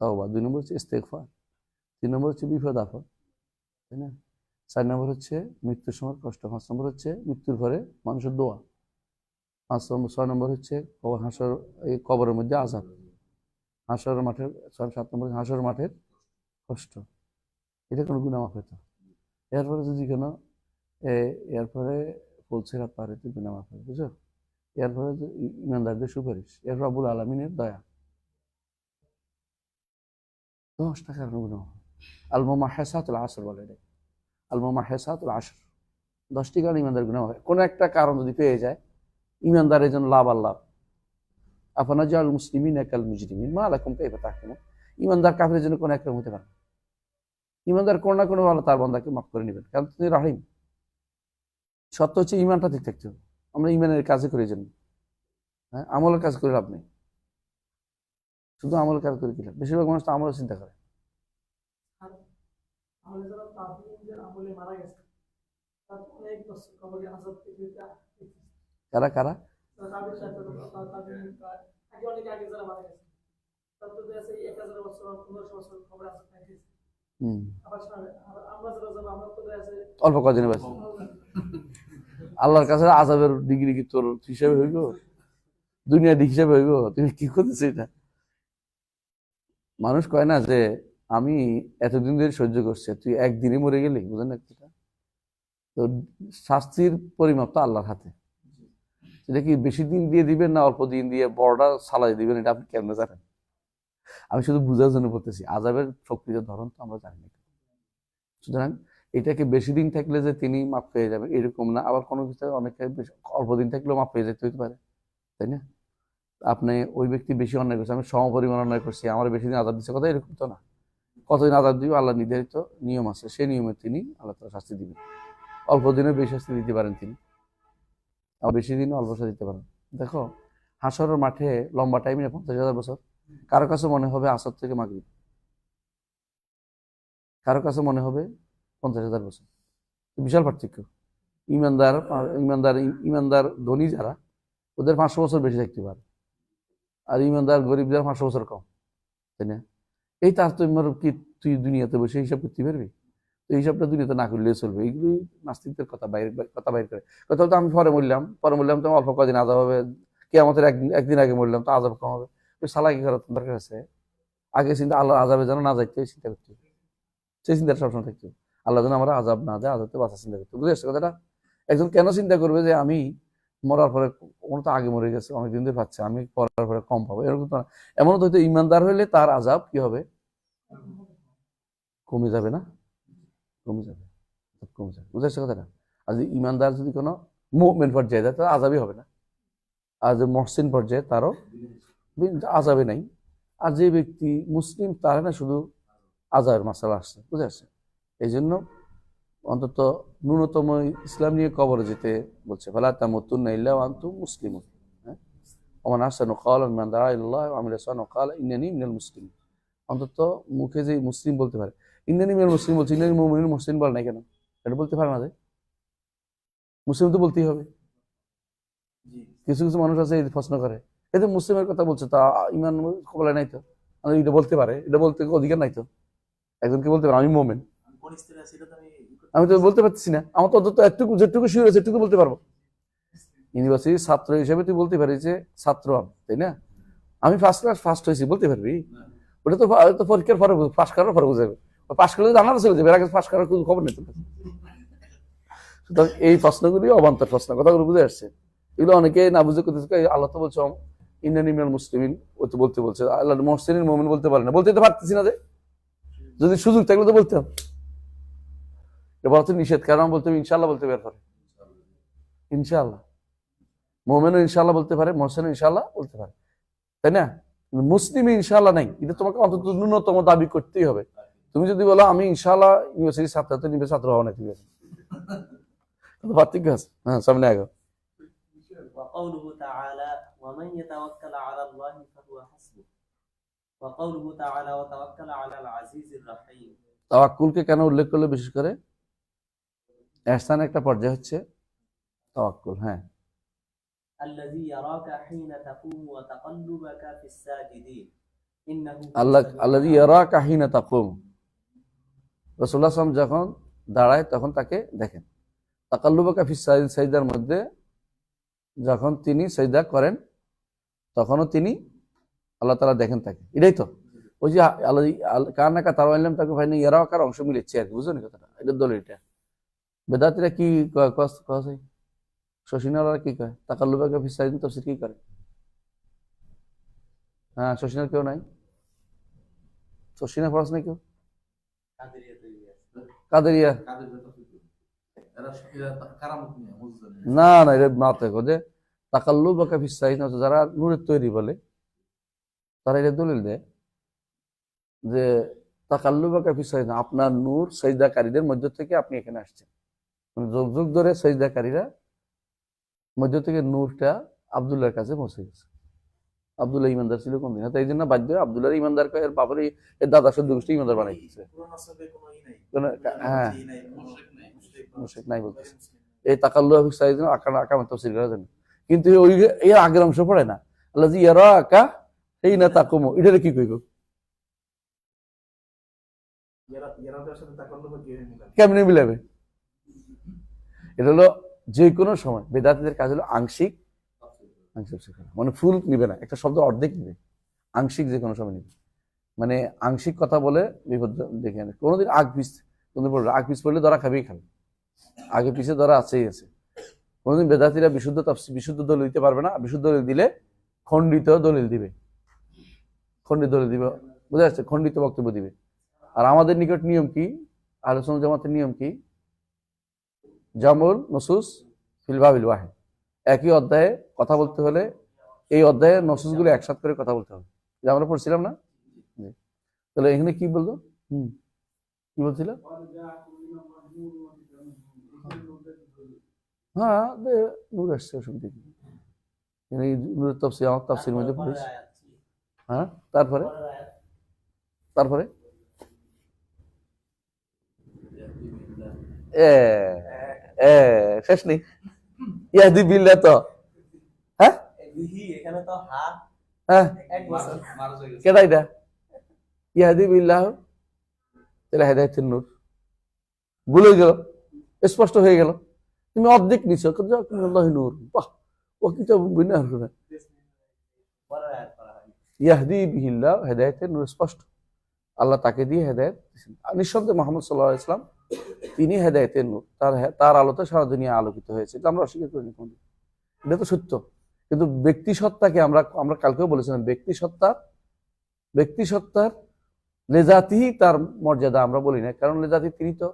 তাওবা। 2 নম্বর হচ্ছে ইস্তেগফার। 3 নম্বর হচ্ছে বিপদ আপদ, তাই না? 4 নম্বর হচ্ছে মৃত্যুর সময় কষ্ট। 5 নম্বর হচ্ছে মৃত্যুর পরে মানুষের দোয়া। 6 নম্বর হচ্ছে এই কবরের মধ্যে আযাব, হাসরের মাঠের। 7 নম্বর হাসরের মাঠের কষ্ট। এটা কোনো গুনাহ মাফ হইতো। এরপরে যদি কোনো এরপরে ফুলসিরাত পার হইতে গুনাহ মাফ হয়, বুঝছো? এরপরে ইমানদারদের সুপারিশ, এর রব্বুল আলামিনের দয়া। 10টা কারণে গুনাহ মাফ হয়। আল মুমাহহাসাতুল আসর বলে এটা, আল মুমাহহাসাতুল আসর। 10টি কারণে ইমানদার গুনাহ হয়। কোনো একটা কারণ যদি পেয়ে যায় ইমানদারের জন্য লাভ আর লাভ। আফানাজাল মুসলিমিনা কাল মুজরিমিন মা লাকুম কাইফা তাহকুমুন। ইমানদার কাফেরের জন্য কোনো একটা হতে পারে। ইমানদার কোনো না কোনো ভালো তার বান্দাকে মাফ করে নেবেন, কারণ তিনি রাহিম। সত্য হচ্ছে ইমানটা ঠিক থাকতে হবে। আমরা ইমানের কাজে করি জন্য, হ্যাঁ, আমলের কাজ করে লাভ নেই। শুধু আমলের কাজ করে কি লাভ? বেশিরভাগ মানুষ তো আমলের চিন্তা করে। কারা কারা? হম অল্প কদিনে বাঁচে। আল্লাহর কাছে আযাবের ডিগ্রি কি তোর হিসাবে হইব? দুনিয়ার হিসাবে হইব? তুমি কি করতেছো এটা? মানুষ কয় না যে আমি এতদিন ধরে সহ্য করছি, তুই একদিনে মরে গেলি, বুঝেন না এটা? তো শাস্তির পরিমাপ তো আল্লাহর হাতে। সেটা কি বেশি দিন দিয়ে দিবেন না অল্প দিন দিয়ে বড়টা সালাই দিবেন, এটা আপনি কেমনে জানেন? আমি শুধু বুঝার জন্য বলতেছি, আযাবের প্রকৃত ধরন তো আমরা জানি না। সুতরাং এটাকে বেশি দিন থাকলে যে তিনি মাফ পেয়ে যাবেন এরকম না, আবার কোনো কিছু অনেক অল্প দিন থাকলেও মাফ পেয়ে যেতে হতে পারে, তাই না? আপনি ওই ব্যক্তি বেশি অন্যায় করছে, আমি সমপরিমাণ অন্যায় করছি, আমার বেশি দিন আযাব দিচ্ছে, কথা এরকম তো না। কতদিন আযাব দিবে আল্লাহ নির্ধারিত নিয়ম আছে, সেই নিয়মে তিনি আল্লাহ তাআলা শাস্তি দিবেন। অল্প দিনে বেশি শাস্তি দিতে পারেন তিনি, আবার বেশি দিনে অল্প শাস্তি দিতে পারেন। দেখো হাসরের মাঠে লম্বা টাইম না 50,000 বছর, কারো কাছে মনে হবে আসর থেকে মাগরিব, কারো কাছে মনে হবে 50,000 বছর, বিশাল পার্থক্য। ইমানদার ইমানদার ইমানদার ধনী যারা, ওদের 500 বছর বেশি থাকতে পারে, আর ইমানদার গরিব যারা 500 বছর কম, তাই না? এই তারতম্য কি তুই দুনিয়াতে বসে হিসাব করতে পারবি? তো এই হিসাবটা দুনিয়াতে না করলেই চলবে। এইগুলি নাস্তিকদের কথা বাইর করে। কথা বলতে আমি পরে মরলাম তো অল্প কদিন আযাব হবে, কিয়ামতের একদিন আগে মরলাম তো আযাব কম হবে। ওই সালাকি করার দরকার আছে। আগে চিন্তা আল্লাহ আযাবে যেন না যাইতে চিন্তা করতে হবে, সেই চিন্তাটা সবসময় থাকতে হবে। আল্লাহ যেন আমরা আযাব না দেয়, আযাবতে বাঁচার চিন্তা করতে হবে। বুঝে আসছে কথাটা? একজন কেন চিন্তা করবে যে আমি মরার পরে, ওর তো আগে মরে গেছে অনেকদিন ধরে পাচ্ছে, আমি পড়ার পরে কম পাবো, এরকম তো না। এমনও তো হয়তো ইমানদার হইলে তার আযাব কি হবে? কমে যাবে না? কমে যাবে, কমে যাবে। বুঝে আসছে কথাটা? আর যদি ইমানদার যদি কোনো মুভমেন্ট পর্যায়ে যায় তার আযাবই হবে না, আর যে মহসিন পর্যায়ে তারও আযাবে নাই। আর যে ব্যক্তি মুসলিম তার না শুধু আযাবের মাসালা আসছে, বুঝে আসছে? এই জন্য অন্তত ন্যূনতম ইসলাম নিয়ে কবরে যেতে বলছে, ফালা তামুতুন্না ইল্লা ওয়া আনতুম মুসলিমুন। হ্যাঁ, ওমান আহসানু কাওলান মিম্মান দাআ ইলাল্লাহি ওয়া আমিলা সালিহান ওয়া ক্বালা ইন্নানী মিনাল মুসলিমিন। অন্তত মুখে যে মুসলিম বলতে পারে, ইন্নানী মিনাল মুসলিম বলছে, ইন্নানী মুমিনুন, মুসলিম বলে নাই কেন? এটা বলতে পারে না যে মুসলিম তো বলতেই হবে। কিছু কিছু মানুষ আছে এই প্রশ্ন করে, এই যে মুসলিমের কথা বলছে, তা ইমান কবলে নাই তো, এটা বলতে পারে, এটা বলতে অধিকার নাই তো? একজনকে বলতে পারে আমি মুমিন, আমি তো বলতে পারছি না, আমার তো অন্তত একটু যেটুকু শিওর আছে একটু বলতে পারবো। ইউনিভার্সিটির ছাত্র হিসেবে তুই বলতে পারিস যে ছাত্র আমি, তাই না? আমি ফার্স্ট ক্লাস ফার্স্ট হয়েছি বলতে পারবি? ওটা তো পরীক্ষার পরে পাশ করার পরে বুঝাবে, পাশ করলে জানার চলে যাবে, এর আগে পাশ করার কোনো খবর নেই তোর কাছে। সুতরাং এই প্রশ্নগুলি অবান্তর প্রশ্ন, কথাগুলো বুঝে আসছে? এগুলো অনেকে না বুঝে করতেছে। আল্লাহ তো বলছে ইন্নানী মিনাল মুসলিমিন, ও তো বলতে বলছে, আল্লাহ মুহসিনিন মুমিন বলতে পারে না, বলতে তো পারতেছি না যে, যদি সুযোগ থাকলে তো বলতাম। এবার তো নিষেধ, কারণ বলতে ইনশাআল্লাহ বলতে বের করে, ইনশাআল্লাহ মুমিনও ইনশাআল্লাহ বলতে পারে, মুহসিনও ইনশাআল্লাহ বলতে পারে, তাই না? মুসলিম ইনশাআল্লাহ নাই, এটা তোমাকে অন্তত ন্যূনতম দাবি করতেই হবে। তুমি যদি বলো আমি ইনশাআল্লাহ ইউনিভার্সিটির ছাত্র, তো নিবে ছাত্র হওয়া না, ঠিক আছে? পার্থক্য আছে। হ্যাঁ, সামনে আগে وقوله تعالى ومن يتوكل على الله فهو حسبه وقوله تعالى وتوكل على العزيز الرحيم। তাওয়াক্কুলকে কেন উল্লেখ করলে বিশেষ করে? ইহসান একটা পর্যায় হচ্ছে তাওয়াক্কুল। হ্যাঁ, الذي يراك حين تقوم وتقلبك في الساجدين إنه আল্লাযী ইয়ারাকা হিনা তাকুম। রাসূলুল্লাহ সাল্লাল্লাহু আলাইহি ওয়াসাল্লাম যখন দাঁড়ায় তখন তাকে দেখেন। তাকাল্লুবাকা ফিস সাজিদ, সাজদার মধ্যে যখন তিনি সাজদা করেন তখনও তিনি আল্লাহ তাআলা দেখেন তাকে। এটাই তো ওই যে আল্লাহ কান্নাকা তাওয়াল্লাম তাকে ভাই ইয়ারাকার অংশ মিলেছে আর কি, বুঝলেন কথাটা? এটা দলিল। এটা বেদাতীরা কি কয়, শশীনারা কি কয়? তাকাল্লুবাকা ফিস সাজিদ তাফসীর কি করে? হ্যাঁ, শশীনার কেউ নাই? শশীনা ফরাস নাই কেউ? কাদেরিয়া না না, এটা মাথায় যে তাকাল্লুবাকা ফিস সাজিদ, যারা নূরের তৈরি বলে তারা এটা দলিল দেয় যে তাকাল্লুবাকা ফিস সাজিদ, আপনার নূর সাজদাকারীদের মধ্য থেকে আপনি এখানে আসছেন। মানে যুগ যুগ ধরে সাজদাকারীরা মধ্য থেকে নূরটা আব্দুল্লাহর কাছে পৌঁছে গেছে। আব্দুল্লাহ ইমানদার ছিল কোনদিন, তাই এই জন্য বাধ্য আব্দুল্লাহ ইমানদার এর বাবারই এর দাদা সদ্য গোষ্ঠী ইমানদার বানাই দিচ্ছে। হ্যাঁ, মুশরিক নাই বলতেছে। এই তাকাল্লুবাকা ফিস সাজিদ আকামত তাফসীর করা যায় না, কিন্তু ওই এর আগের অংশ পড়ে না, আল্লাযী ইয়ারাকা হিনা তাকুমু, এটা কি কইব? কেমনে মিলাবে? এটা হলো যে কোনো সময় বেদাতীদের কাজ হলো আংশিক আংশিক শেখানো, মানে ফুল নিবে না, একটা শব্দ অর্ধেক নিবে, আংশিক যে কোনো সময় নিবে, মানে আংশিক কথা বলে বিপদ দেখে আনে। কোনোদিন আগ পিস কোনদিন পড়বে, আগ পিস পড়লে ধরা খাবেই খাবে, আগে পিছে ধরা আছেই আছে। কোনোদিন বেদাতীরা বিশুদ্ধ দলিল দিতে পারবে না, বিশুদ্ধ দলিল দিলে খণ্ডিত দলিল দিবে, খণ্ডিত দলিল দিবে, বুঝা যাচ্ছে, খণ্ডিত বক্তব্য দিবে। আর আমাদের নিকট নিয়ম কি, আহলে সুন্নাত জামাতের নিয়ম কি, জামুল নসুস ফিল বাবিল ওয়াহিদ, একই অধ্যায়ে কথা বলতে হলে এই অধ্যায়ে নসুসগুলো একসাথে করে কথা বলতে হবে, যে আমরা পড়ছিলাম না। তাহলে এখানে কি বলতো, কি বলছিল? হ্যাঁ, নূর আসছে শুনতে কি, নূরের তাফসীর আমার তাফসীর মধ্যে পড়িস। হ্যাঁ, তারপরে তারপরে শেষ নেই, ইয়াহদি বিল্লাহ তো, হ্যাঁ হ্যাঁ কেটা এটা ইয়াহদি বিল্লাহ, তাহলে হেদায়েতের নূর ভুলে গেল, স্পষ্ট হয়ে গেল, তুমি অর্ধেক নিছো, নূর, বাহ, ও কিতাব বিনা ইয়াহদি বিহিল্লাহ, হেদায়েতের নূর স্পষ্ট, আল্লাহ তাকে দিয়ে হেদায়েত, নিঃসন্দেহে মুহাম্মদ সাল্লাল্লাহু আলাইহি ওয়াসাল্লাম তিনি হেদায়েতের নূর, তার আলোতে সারা দুনিয়া আলোকিত হয়েছে, এটা আমরা অস্বীকার করিনি কোনদিন, এটা তো সত্য। কিন্তু ব্যক্তি সত্তাকে আমরা কালকেও বলেছিলাম, ব্যক্তি সত্তার লেজাতিই তার মর্যাদা আমরা বলি না, কারণ লেজাতি তিনি তো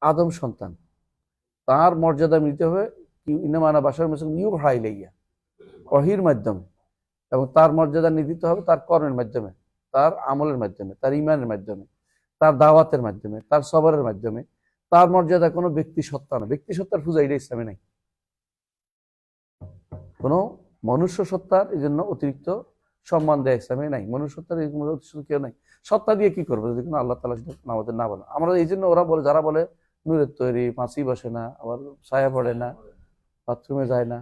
আদম সন্তান, তার মর্যাদা মিলতে হবে ইনামানা বাশার মুসলিম ইউহা ইলাইয়া, ওহীর মাধ্যমে, এবং তার মর্যাদা নির্ধারিত হবে তার কর্মের মাধ্যমে, তার আমলের মাধ্যমে, তার ইমানের মাধ্যমে, তার দাওয়াতের মাধ্যমে, তার সবরের মাধ্যমে। তার মর্যাদা কোনো ব্যক্তি সত্তা না, ব্যক্তি সত্তার পূজা এটা ইসলামে নাই, কোনো মনুষ্য সত্তার এই জন্য অতিরিক্ত সম্মান দেয় ইসলামে নাই, মনুষ্য সত্তার এই কেউ নাই। সত্তা দিয়ে কি করবো যদি কোনো আল্লাহ তাআলা আমাদের না বলে? আমরা এই জন্য ওরা বলে, যারা বলে নূরের তৈরি, পাঁচি বসে না, আবার ছায়া পড়ে না, বাথরুমে যায় না,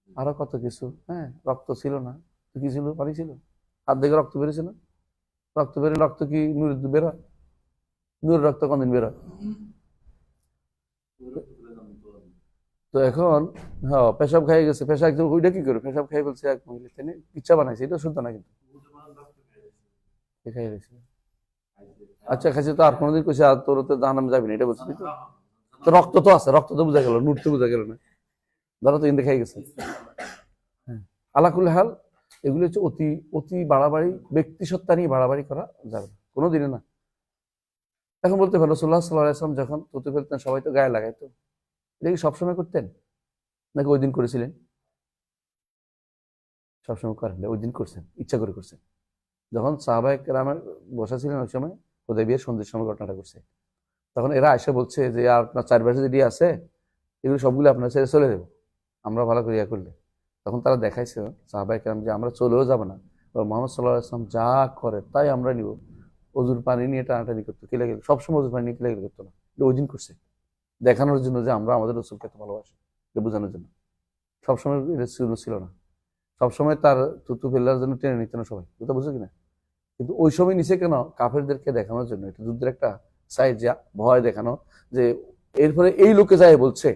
আরো কত কিছু, হ্যাঁ, রক্ত ছিল না, কি ছিল? পানি ছিল, হাত দেখে রক্ত বেরোছে না, রক্ত বেরোলে রক্ত কি নূরের বেরোয়? নূরের রক্ত কোনদিন বেরোয়? তো এখন হ্যাঁ, পেশাব খাই গেছে, পেশাব ওইটা কি করে, পেশাব খাই বলছে এক মহিলা, তাই না, ইচ্ছা বানাইছে, এটা শুদ্ধ না কিন্তু খাই গেছে। আচ্ছা খাইছে তো, আর কোনোদিন কইছে আর তোর তো জাহান্নামে যাবি না, এটা বলছিস তো, রক্ত তো আছে, রক্ত তো বোঝা গেল, নূর তো বোঝা গেল না, ধরো তো ইন্দে খাই গেছে। হ্যাঁ, আলাকুল হাল, এগুলো হচ্ছে অতি অতি বাড়াবাড়ি, ব্যক্তি সত্তা নিয়ে বাড়াবাড়ি করা যাবে না কোনোদিনও না। এখন বলতে পারো রাসূলুল্লাহ সাল্লাল্লাহু আলাইহি ওয়াসাল্লাম যখন থুতু ফেলতেন সবাই তো গায়ে লাগাইতো, এটা কি সবসময় করতেন নাকি ওই দিন করেছিলেন? সবসময় করেন, ওই দিন করছেন, ইচ্ছা করে করছেন। যখন সাহাবায়ে কেরামের বসা ছিলেন ওই সময়, হুদায়বিয়ার সন্ধির সময় ঘটনাটা করছে, তখন এরা এসে বলছে যে আর আপনার চারপাশে যেটি আছে এগুলো সবগুলো আপনার ছেড়ে চলে দেবো আমরা ভালো করে ইয়া করলে। তখন তারা দেখাইছে সাহাবায়ে কেরাম যে আমরা চলেও যাবো না, মুহাম্মদ সাল্লাল্লাহু আলাইহি ওয়াসাল্লাম যা করে তাই আমরা নিব, অজুর পানি নিয়ে টানাটানি করতো, কি লাগে সবসময় অজুর পানি নিয়ে কি লাগে করতো না, ওই দিন করছে দেখানোর জন্য যে আমরা আমাদের রাসূলকে এত ভালোবাসি, এটা বোঝানোর জন্য। সবসময় এটা ছিল না, সবসময় তার থুতু ফেলার জন্য টেনে নিত না সবাই, বুঝতে বুঝছো কিনা? কিন্তু ওই সময় নিচে কেন, কাফেরদেরকে দেখানোর জন্য, এটা যুদ্ধের একটা সাইড, যা ভয় দেখানো, যে এরপরে এই লোকে যায় বলছে,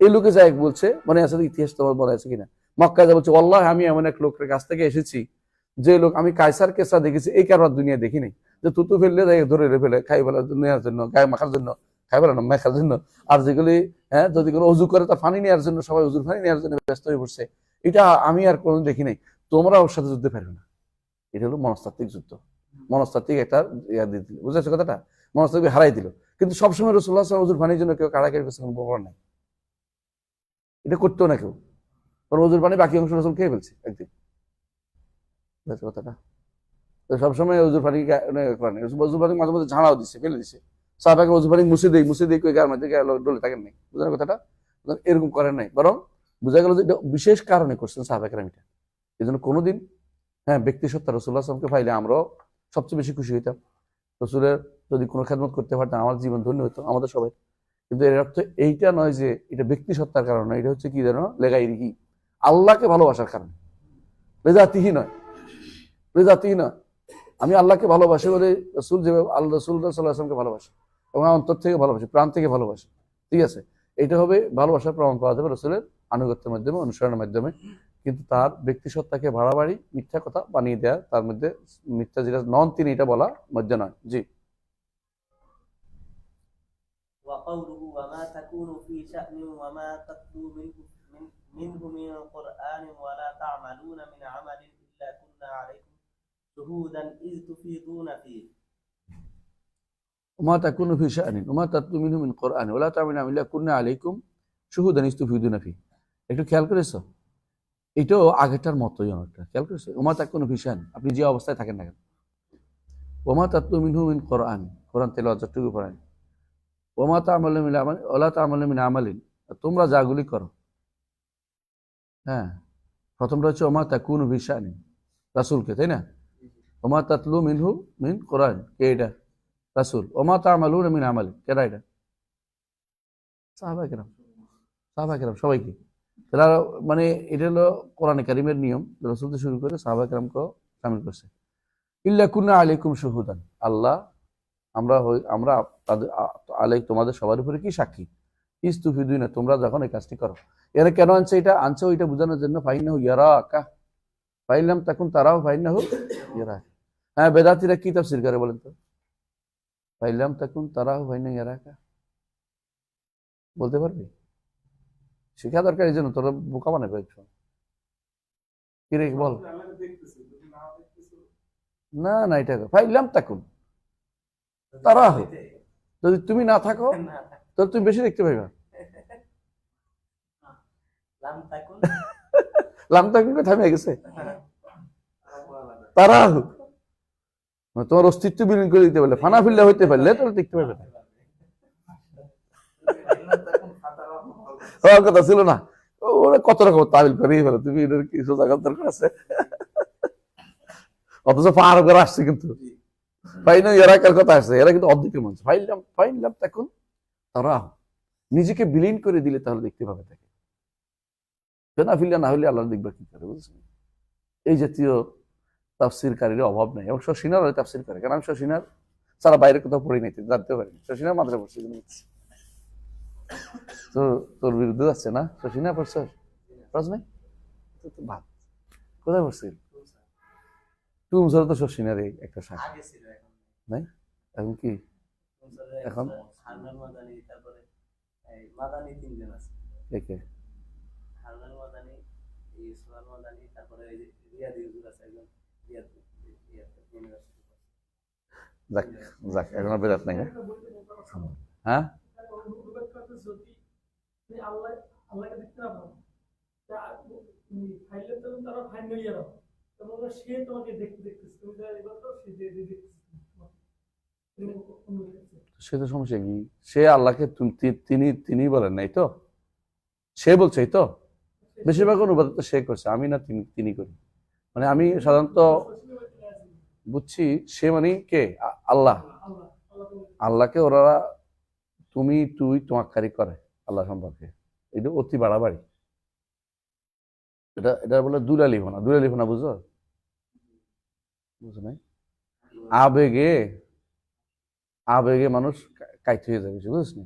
এই লোকে যায় বলছে, মনে আছে ইতিহাস তোমার মনে আছে কিনা, মক্কায় যা বলছে আল্লাহ আমি এমন এক লোকের কাছ থেকে এসেছি যে লোক আমি কায়সার কেসা দেখেছি, এই কারবার দুনিয়া দেখি নাই, যে থুতু ফেললে যাই ধরে ফেলে খাই ফেলার নেওয়ার জন্য, গায়ে মাখার জন্য, খাই ফেলা না মেখার জন্য, আর যেগুলি হ্যাঁ যদি কোনো অজু করে তা পানি নেওয়ার জন্য, সবাই অজুর পানি নেওয়ার জন্য ব্যস্ত হয়ে পড়ছে, এটা আমি আর কোনো দেখি নাই, তোমরা ওর সাথে যুদ্ধে পারবে না। এটা হলো মনস্তাত্ত্বিক যুদ্ধ, মনস্তাত্ত্বিক একটা ইয়া দিয়ে দিল, বুঝেছো কথাটা, মনস্তাত্ত্বিক হারাই দিল। কিন্তু সবসময় রাসূলুল্লাহ সাল্লাল্লাহু আলাইহি ওয়াসাল্লাম অজুর পানির জন্য কেউ কাড়াকাড়ি করছে কোনো ব্যাপার নাই, এটা করতেও না কেউ, কারণ অজুর পানি বাকি অংশ রাসূল খেয়ে ফেলছে একদিন, বুঝেছো কথাটা। তো সবসময় অজুর পানি অজুর পানি মাঝে মাঝে ঝাড়াও দিচ্ছে, ফেলে দিচ্ছে, সাহাবাকে অজুর পানি মুছে দেই কই গায়ের মধ্যে ডলে থাকেন নাই, বুঝলেন কথাটা, এরকম করেন নাই, বরং বোঝা গেল যে এটা বিশেষ কারণে করছেন সাহাবায়ে কেরাম, এটা এই জন্য কোনোদিন হ্যাঁ ব্যক্তি সত্তা রাসূলুল্লাহ সাল্লাল্লাহু আলাইহি ওয়াসাল্লামকে পাইলে আমরাও সবচেয়ে বেশি খুশি হইতাম, রাসূলের যদি কোনো খেদমত করতে পারতাম আমার জীবন ধন্য হতো, আমাদের সবাই। কিন্তু এর অর্থ এইটা নয় যে এটা ব্যক্তি সত্তার কারণে, এটা হচ্ছে কি জানো, লেগাইরিহি, আল্লাহকে ভালোবাসার কারণে, রেজাতিহি নয়, রেজাতিহি নয়, আমি আল্লাহকে ভালোবাসি বলে রসুল যেভাবে আল্লাহ রসুল সাল্লাহ আসলামকে ভালোবাসি এবং অন্তর থেকে ভালোবাসি, প্রাণ থেকে ভালোবাসি। ঠিক আছে, এটা হবে ভালোবাসার প্রমাণ পাওয়া যাবে রসুলের আনুগত্যের মাধ্যমে, অনুসরণের মাধ্যমে। কিন্তু তার ব্যক্তিসত্তাকে বাড়াবাড়ি মিথ্যা কথা বানিয়ে দেওয়া, তার মধ্যে মিথ্যা যেটা নন তিনি এটা বলা মধ্যে নয়। জি। وقوله وما تكون في شأن وما تتلو منه من قرآن ولا تعملون من عمل إلا كنا عليكم شهودا إذ تفيضون فيه وما تكون في شأن وما تتلو منه من قرآن ولا تعملون إلا كنا عليكم شهودا إذ تفيضون فيه। একটু খেয়াল করেছো, এটাও আগেরটার মতোই অনেকটা। খেয়াল করেছো, ওমা তাকুনু ফি শান, আপনি যে অবস্থায় থাকেন না কেন, ওমা তাতলু মিনহু মিন কোরআন, কোরআন তেলাওয়াত যতটুকু পড়েন, ওমা তা'মালুনা মিন আমাল ওয়ালা তা'মালুনা মিন আমালিন, তোমরা যাগুলি করো। হ্যাঁ, প্রথমটা হচ্ছে ওমা তাকুনু ফি শান, রাসূলকে, তাই না? ওমা তাতলু মিনহু মিন কোরআন, কে এটা? রাসূল। ওমা তা'মালুনা মিন আমালিন, কেডা এটা? সাহাবায়ে কেরাম, সাহাবায়ে কেরাম সবাইকে। তারা মানে এটা হলো কোরআনে কারিমের নিয়ম, রাসূল থেকে শুরু করে সাহাবায়ে কেরামকে শামিল করছে। ইল্লা কুন্না আলাইকুম শুহুদান, আল্লাহ আমরা তাদের আলাই তোমাদের সবার উপরে কি সাক্ষী, ইস্তুফিদুনা, তোমরা যখন এই কাজটি করো। এরা কেন আনছে এটা? আনছে ওইটা বোঝানোর জন্য, ফাইন্নাহু ইয়ারাকা ফাইলাম তাকুন তারাও ফাইন্নাহু ইয়ারাকা। হ্যাঁ, বেদাতীরা কি তাফসীর করে বলেন তো? ফাইলাম তাকুন তারাও ফাইন্নাহু ইয়ারাকা বলতে পারবি? শিক্ষা দরকার, এই জন্য তোরা বোকা বানাবে একটু। কি রে বল। না না, এটা ফাইলাম তাকুন তারা, যদি তুমি না থাকো তাহলে তুমি বেশি দেখতে পাইবা। লাম তাকুন থামে গেছে, তারা তোমার অস্তিত্ব বিলীন করে দিতে পারলে, ফানা ফিল্লা হইতে পারলে তাহলে দেখতে পাইবে না। কথা ছিল না, ওরা কত রকম তাবিল করেই ফেলে, তুমি এটার কি সোজা দরকার আছে? অথচ পার করে আসছে, কিন্তু ফাইনাল এরাকার কথা আসছে, এরা কিন্তু অর্ধেকের মানুষ। ফাইনলাম তখন তারা নিজেকে বিলীন করে দিলে তাহলে দেখতে পাবে তাকে, ফেনা ফিল্লা না হলে আল্লাহ দেখবা কি করে, বুঝছেন? এই জাতীয় তাফসীরকারীর অভাব নাই, এবং শশিনার তাফসীর করে, কারণ আমি শশিনার সারা বাইরে কোথাও পড়ি নাই, জানতে পারি। শশিনার মাত্রা পড়ছি, তো তোর বিরুদ্ধে যাচ্ছে না? শশিনা পড়ছ নাই? ভাত কোথায় পড়ছি? টুমসর তো শশিনার একটা শাখা নাই, এখন কি? এখন যাক এখন আর বেদাত নাই। হ্যাঁ, সে তো সমস্যা কি? সে আল্লাহকে তিনি বলেন নাই তো, সে বলছে তো, বেশিরভাগ অনুবাদ তো সে করছে, আমি না তিনি করি। মানে আমি সাধারণত বুঝছি সে মানে কে? আল্লাহ। আল্লাহকে ওরা তুমি তুই তোমাক্কারি করে আল্লাহ সম্পর্কে, এটা অতি বাড়াবাড়ি। এটা বলে দুলালিফনা, দুলালিফনা বুঝো? বুঝো নাই? আবেগে মানুষ কাইট হয়ে যাবে, বুঝিস না?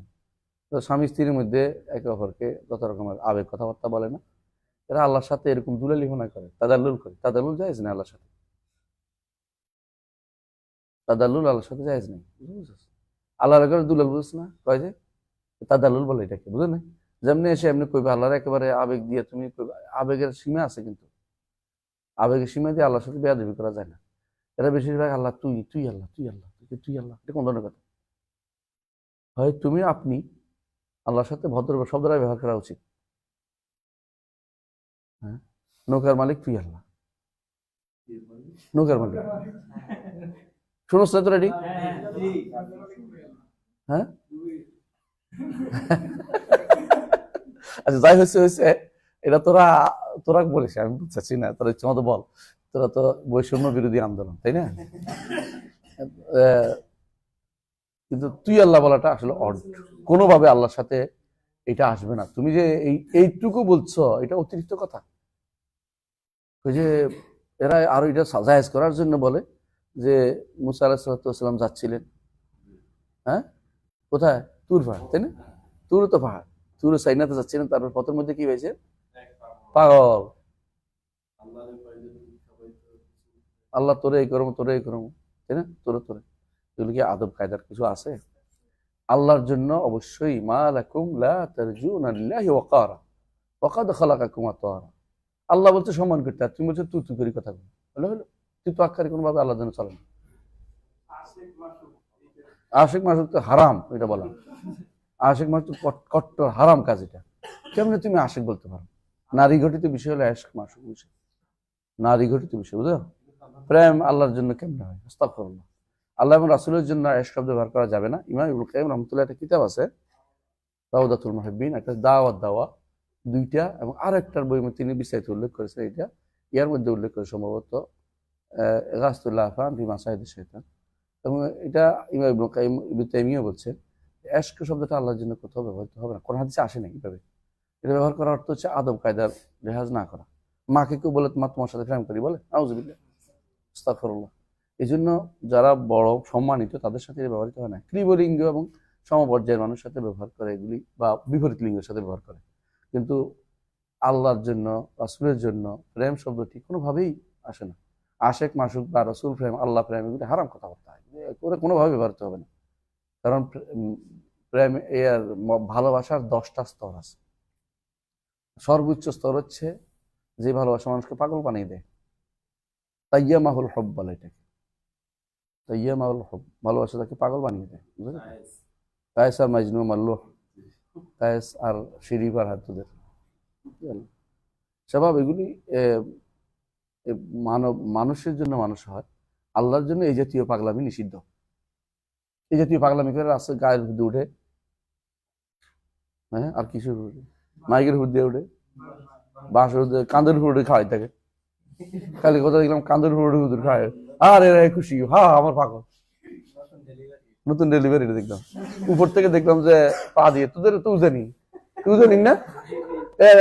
তো স্বামী স্ত্রীর মধ্যে একে অপরকে যত রকমের আবেগ কথাবার্তা বলে না, এরা আল্লাহর সাথে এরকম দুলালিফনা করে, তাদাল্লুল করে। তাদাল্লুল জায়েজ না আল্লাহর সাথে, তাদাল্লুল আল্লাহর সাথে জায়েজ নেই, বুঝছিস? আল্লাহর ঘরে দুলাল বুঝিস না, কয় যে তাদাল্লুল বলে এটাকে, বুঝো না? যেমনি এসে এমনি কইবে, আল্লাহর একেবারে আবেগ দিয়ে তুমি কইবে, আবেগের সীমা আছে, কিন্তু আবেগের সীমা দিয়ে আল্লাহর সাথে বেয়াদবি করা যায় না। এরা বেশিরভাগ আল্লাহ তুই তুই আল্লাহ তুই আল্লাহ তুই আল্লাহ, এটা কোন ধরনের কথা? হয় তুমি আপনি আল্লাহর সাথে ভদ্র শব্দটা ব্যবহার করা উচিত। হ্যাঁ, নৌকার মালিক তুই আল্লাহ, নৌকার মালিক শুনোস না তো রেডি? হ্যাঁ, আচ্ছা যাই হয়েছে এটা তোরা বলিস, আমি বুঝতেছি না, তোরা ইচ্ছে মতো বল। তোরা তো বৈষম্য বিরোধী আন্দোলন, তাই না? কিন্তু তুই আল্লাহ বলাটা আসলে অড, কোনোভাবে আল্লাহর সাথে এটা আসবে না। তুমি যে এইটুকু বলছো, এটা অতিরিক্ত কথা। ওই যে এরা আরো এটা জায়েজ করার জন্য বলে যে মুসা আলাইহিস সালাম যাচ্ছিলেন, হ্যাঁ কোথায়, তুর পাহাড়, তাই না? তুর তো পাহাড়, তুর সাইনাতে যাচ্ছিলেন, তারপর পথের মধ্যে কি হয়েছে, পাগল, আল্লাহ তোরে এই করবো, তোরে এই করবো, তাই না? তোরে তোরে, এগুলো কি আদব কায়দার কিছু আছে? আল্লাহর জন্য অবশ্যই মা লাকুম লা তারজুনা লিল্লাহি ওয়াকারা ওয়াকাদ খালাকাকুম আতওয়ারা। আল্লাহ বলছে সম্মান করতে, আর তুমি বলছো তুই তুই করে কথা বল, হলো হলো, তুই তো আক্কারি কোনো ভাবে আল্লাহর জন্য চলে না। আশিক মাসুক তো হারাম, এটা বলা, আশিক মাসুক কট্টর হারাম কাজ। এটা কেমনে তুমি আশিক বলতে পারো? নারী ঘটিত বিষয় হলো আশিক মাসুক বিষয়, নারী ঘটিত বিষয়, বুঝলো? প্রেম আল্লাহর জন্য কেমনে হয়? আস্তাগফিরুল্লাহ। আল্লাহ এবং রাসূলের জন্য আশিক শব্দ ব্যবহার করা যাবে না। ইমাম ইবনুল কাইয়্যিম রাহমাতুল্লাহ একটা কিতাব আছে রাউদাতুল মুহিব্বিন, একটা দাওয়াত দাওয়া দুইটা, এবং আরেকটার বই তিনি বিস্তারিত উল্লেখ করেছেন। এটা ইয়ার মধ্যে উল্লেখ করে সম্ভবত ইগাসাতুল লাফান ফি মাসাইদিশ শাইতান, এবং এটা ইমাম ইবনুল কাইয়্যিম ইবনে তাইমিয়া বলছেন ইশক শব্দটা আল্লাহর জন্য কোথাও ব্যবহৃত হবে না, কোন হাদিসে আসে না কিভাবে। এটা ব্যবহার করার অর্থ হচ্ছে আদব কায়দার রেহাজ না করা। মাকে কেউ বলে মা তোমার সাথে প্রেম করি বলে, আউযুবিল্লাহ, আস্তাগফিরুল্লাহ। এই জন্য যারা বড় সম্মানিত তাদের সাথে ব্যবহৃত হয় না। ক্লীবলিঙ্গ এবং সমপর্যায়ের মানুষের সাথে ব্যবহার করে এগুলি, বা বিপরীত লিঙ্গের সাথে ব্যবহার করে। কিন্তু আল্লাহর জন্য, রাসূলের জন্য প্রেম শব্দটি কোনোভাবেই আসে না। আশেক মাসুক বা রাসূল প্রেম, আল্লাহ প্রেম, এগুলি হারাম কথাবার্তা, করে কোনোভাবে ব্যবহৃত হবে না। কারণ প্রেম এর ভালোবাসার 10টা স্তর আছে। সর্বোচ্চ স্তর হচ্ছে যে ভালোবাসা মানুষকে পাগল বানিয়ে দেয়, তাইয়ামাহুল হব বলে এটাকে, তাইয়ামাহুল হব, ভালোবাসা তাকে পাগল বানিয়ে দেয়, বুঝলেন? কায়েস আর মাজনু মাল্লুহ, কায়েস আর শিরিফ আর হাতুদের স্বভাব, এগুলি মানুষের জন্য মানুষ হয়, আল্লাহর জন্য এই জাতীয় পাগলামি নিষিদ্ধ। এই জাতীয় পাগলামি করে রাস্তায় গায়ের হুদ উঠে, হ্যাঁ, আর কিছু মাইকের হুদ দিয়ে উঠে, বাঁশের হুদ, কাঁদের হুড়ে খাওয়াই থাকে। কালকে কথা দেখলাম কাঁদের হুড়ে হুদুর খায়, আর এরা খুশি, হা আমার পাগল, নতুন ডেলিভারি দেখলাম। উপর থেকে দেখলাম যে পা দিয়ে, তোদের তো উজানি, তুই জানি না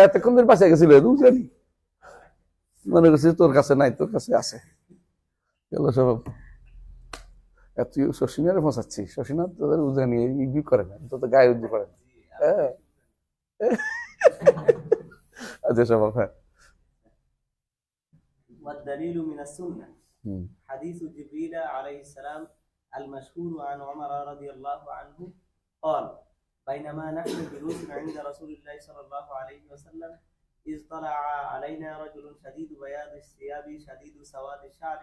এতক্ষণ ধরে পাশে গেছিল, তুই জানি মনে করছি তোর কাছে নাই, তোর কাছে আছে। গেল সব তুই শশিনারে ফসাচ্ছি, শশিনা তোদের উজানি ইডি করে না, তো গায়ে উদ্দি করে না। হ্যাঁ আচ্ছা সব, হ্যাঁ। والدليل من السنة حديث جبريل عليه السلام المشهور عن عمر رضي الله عنه قال بينما نحن جلوس عند رسول الله صلى الله عليه وسلم إذ طلع علينا رجل شديد بياض الثياب شديد سواد الشعر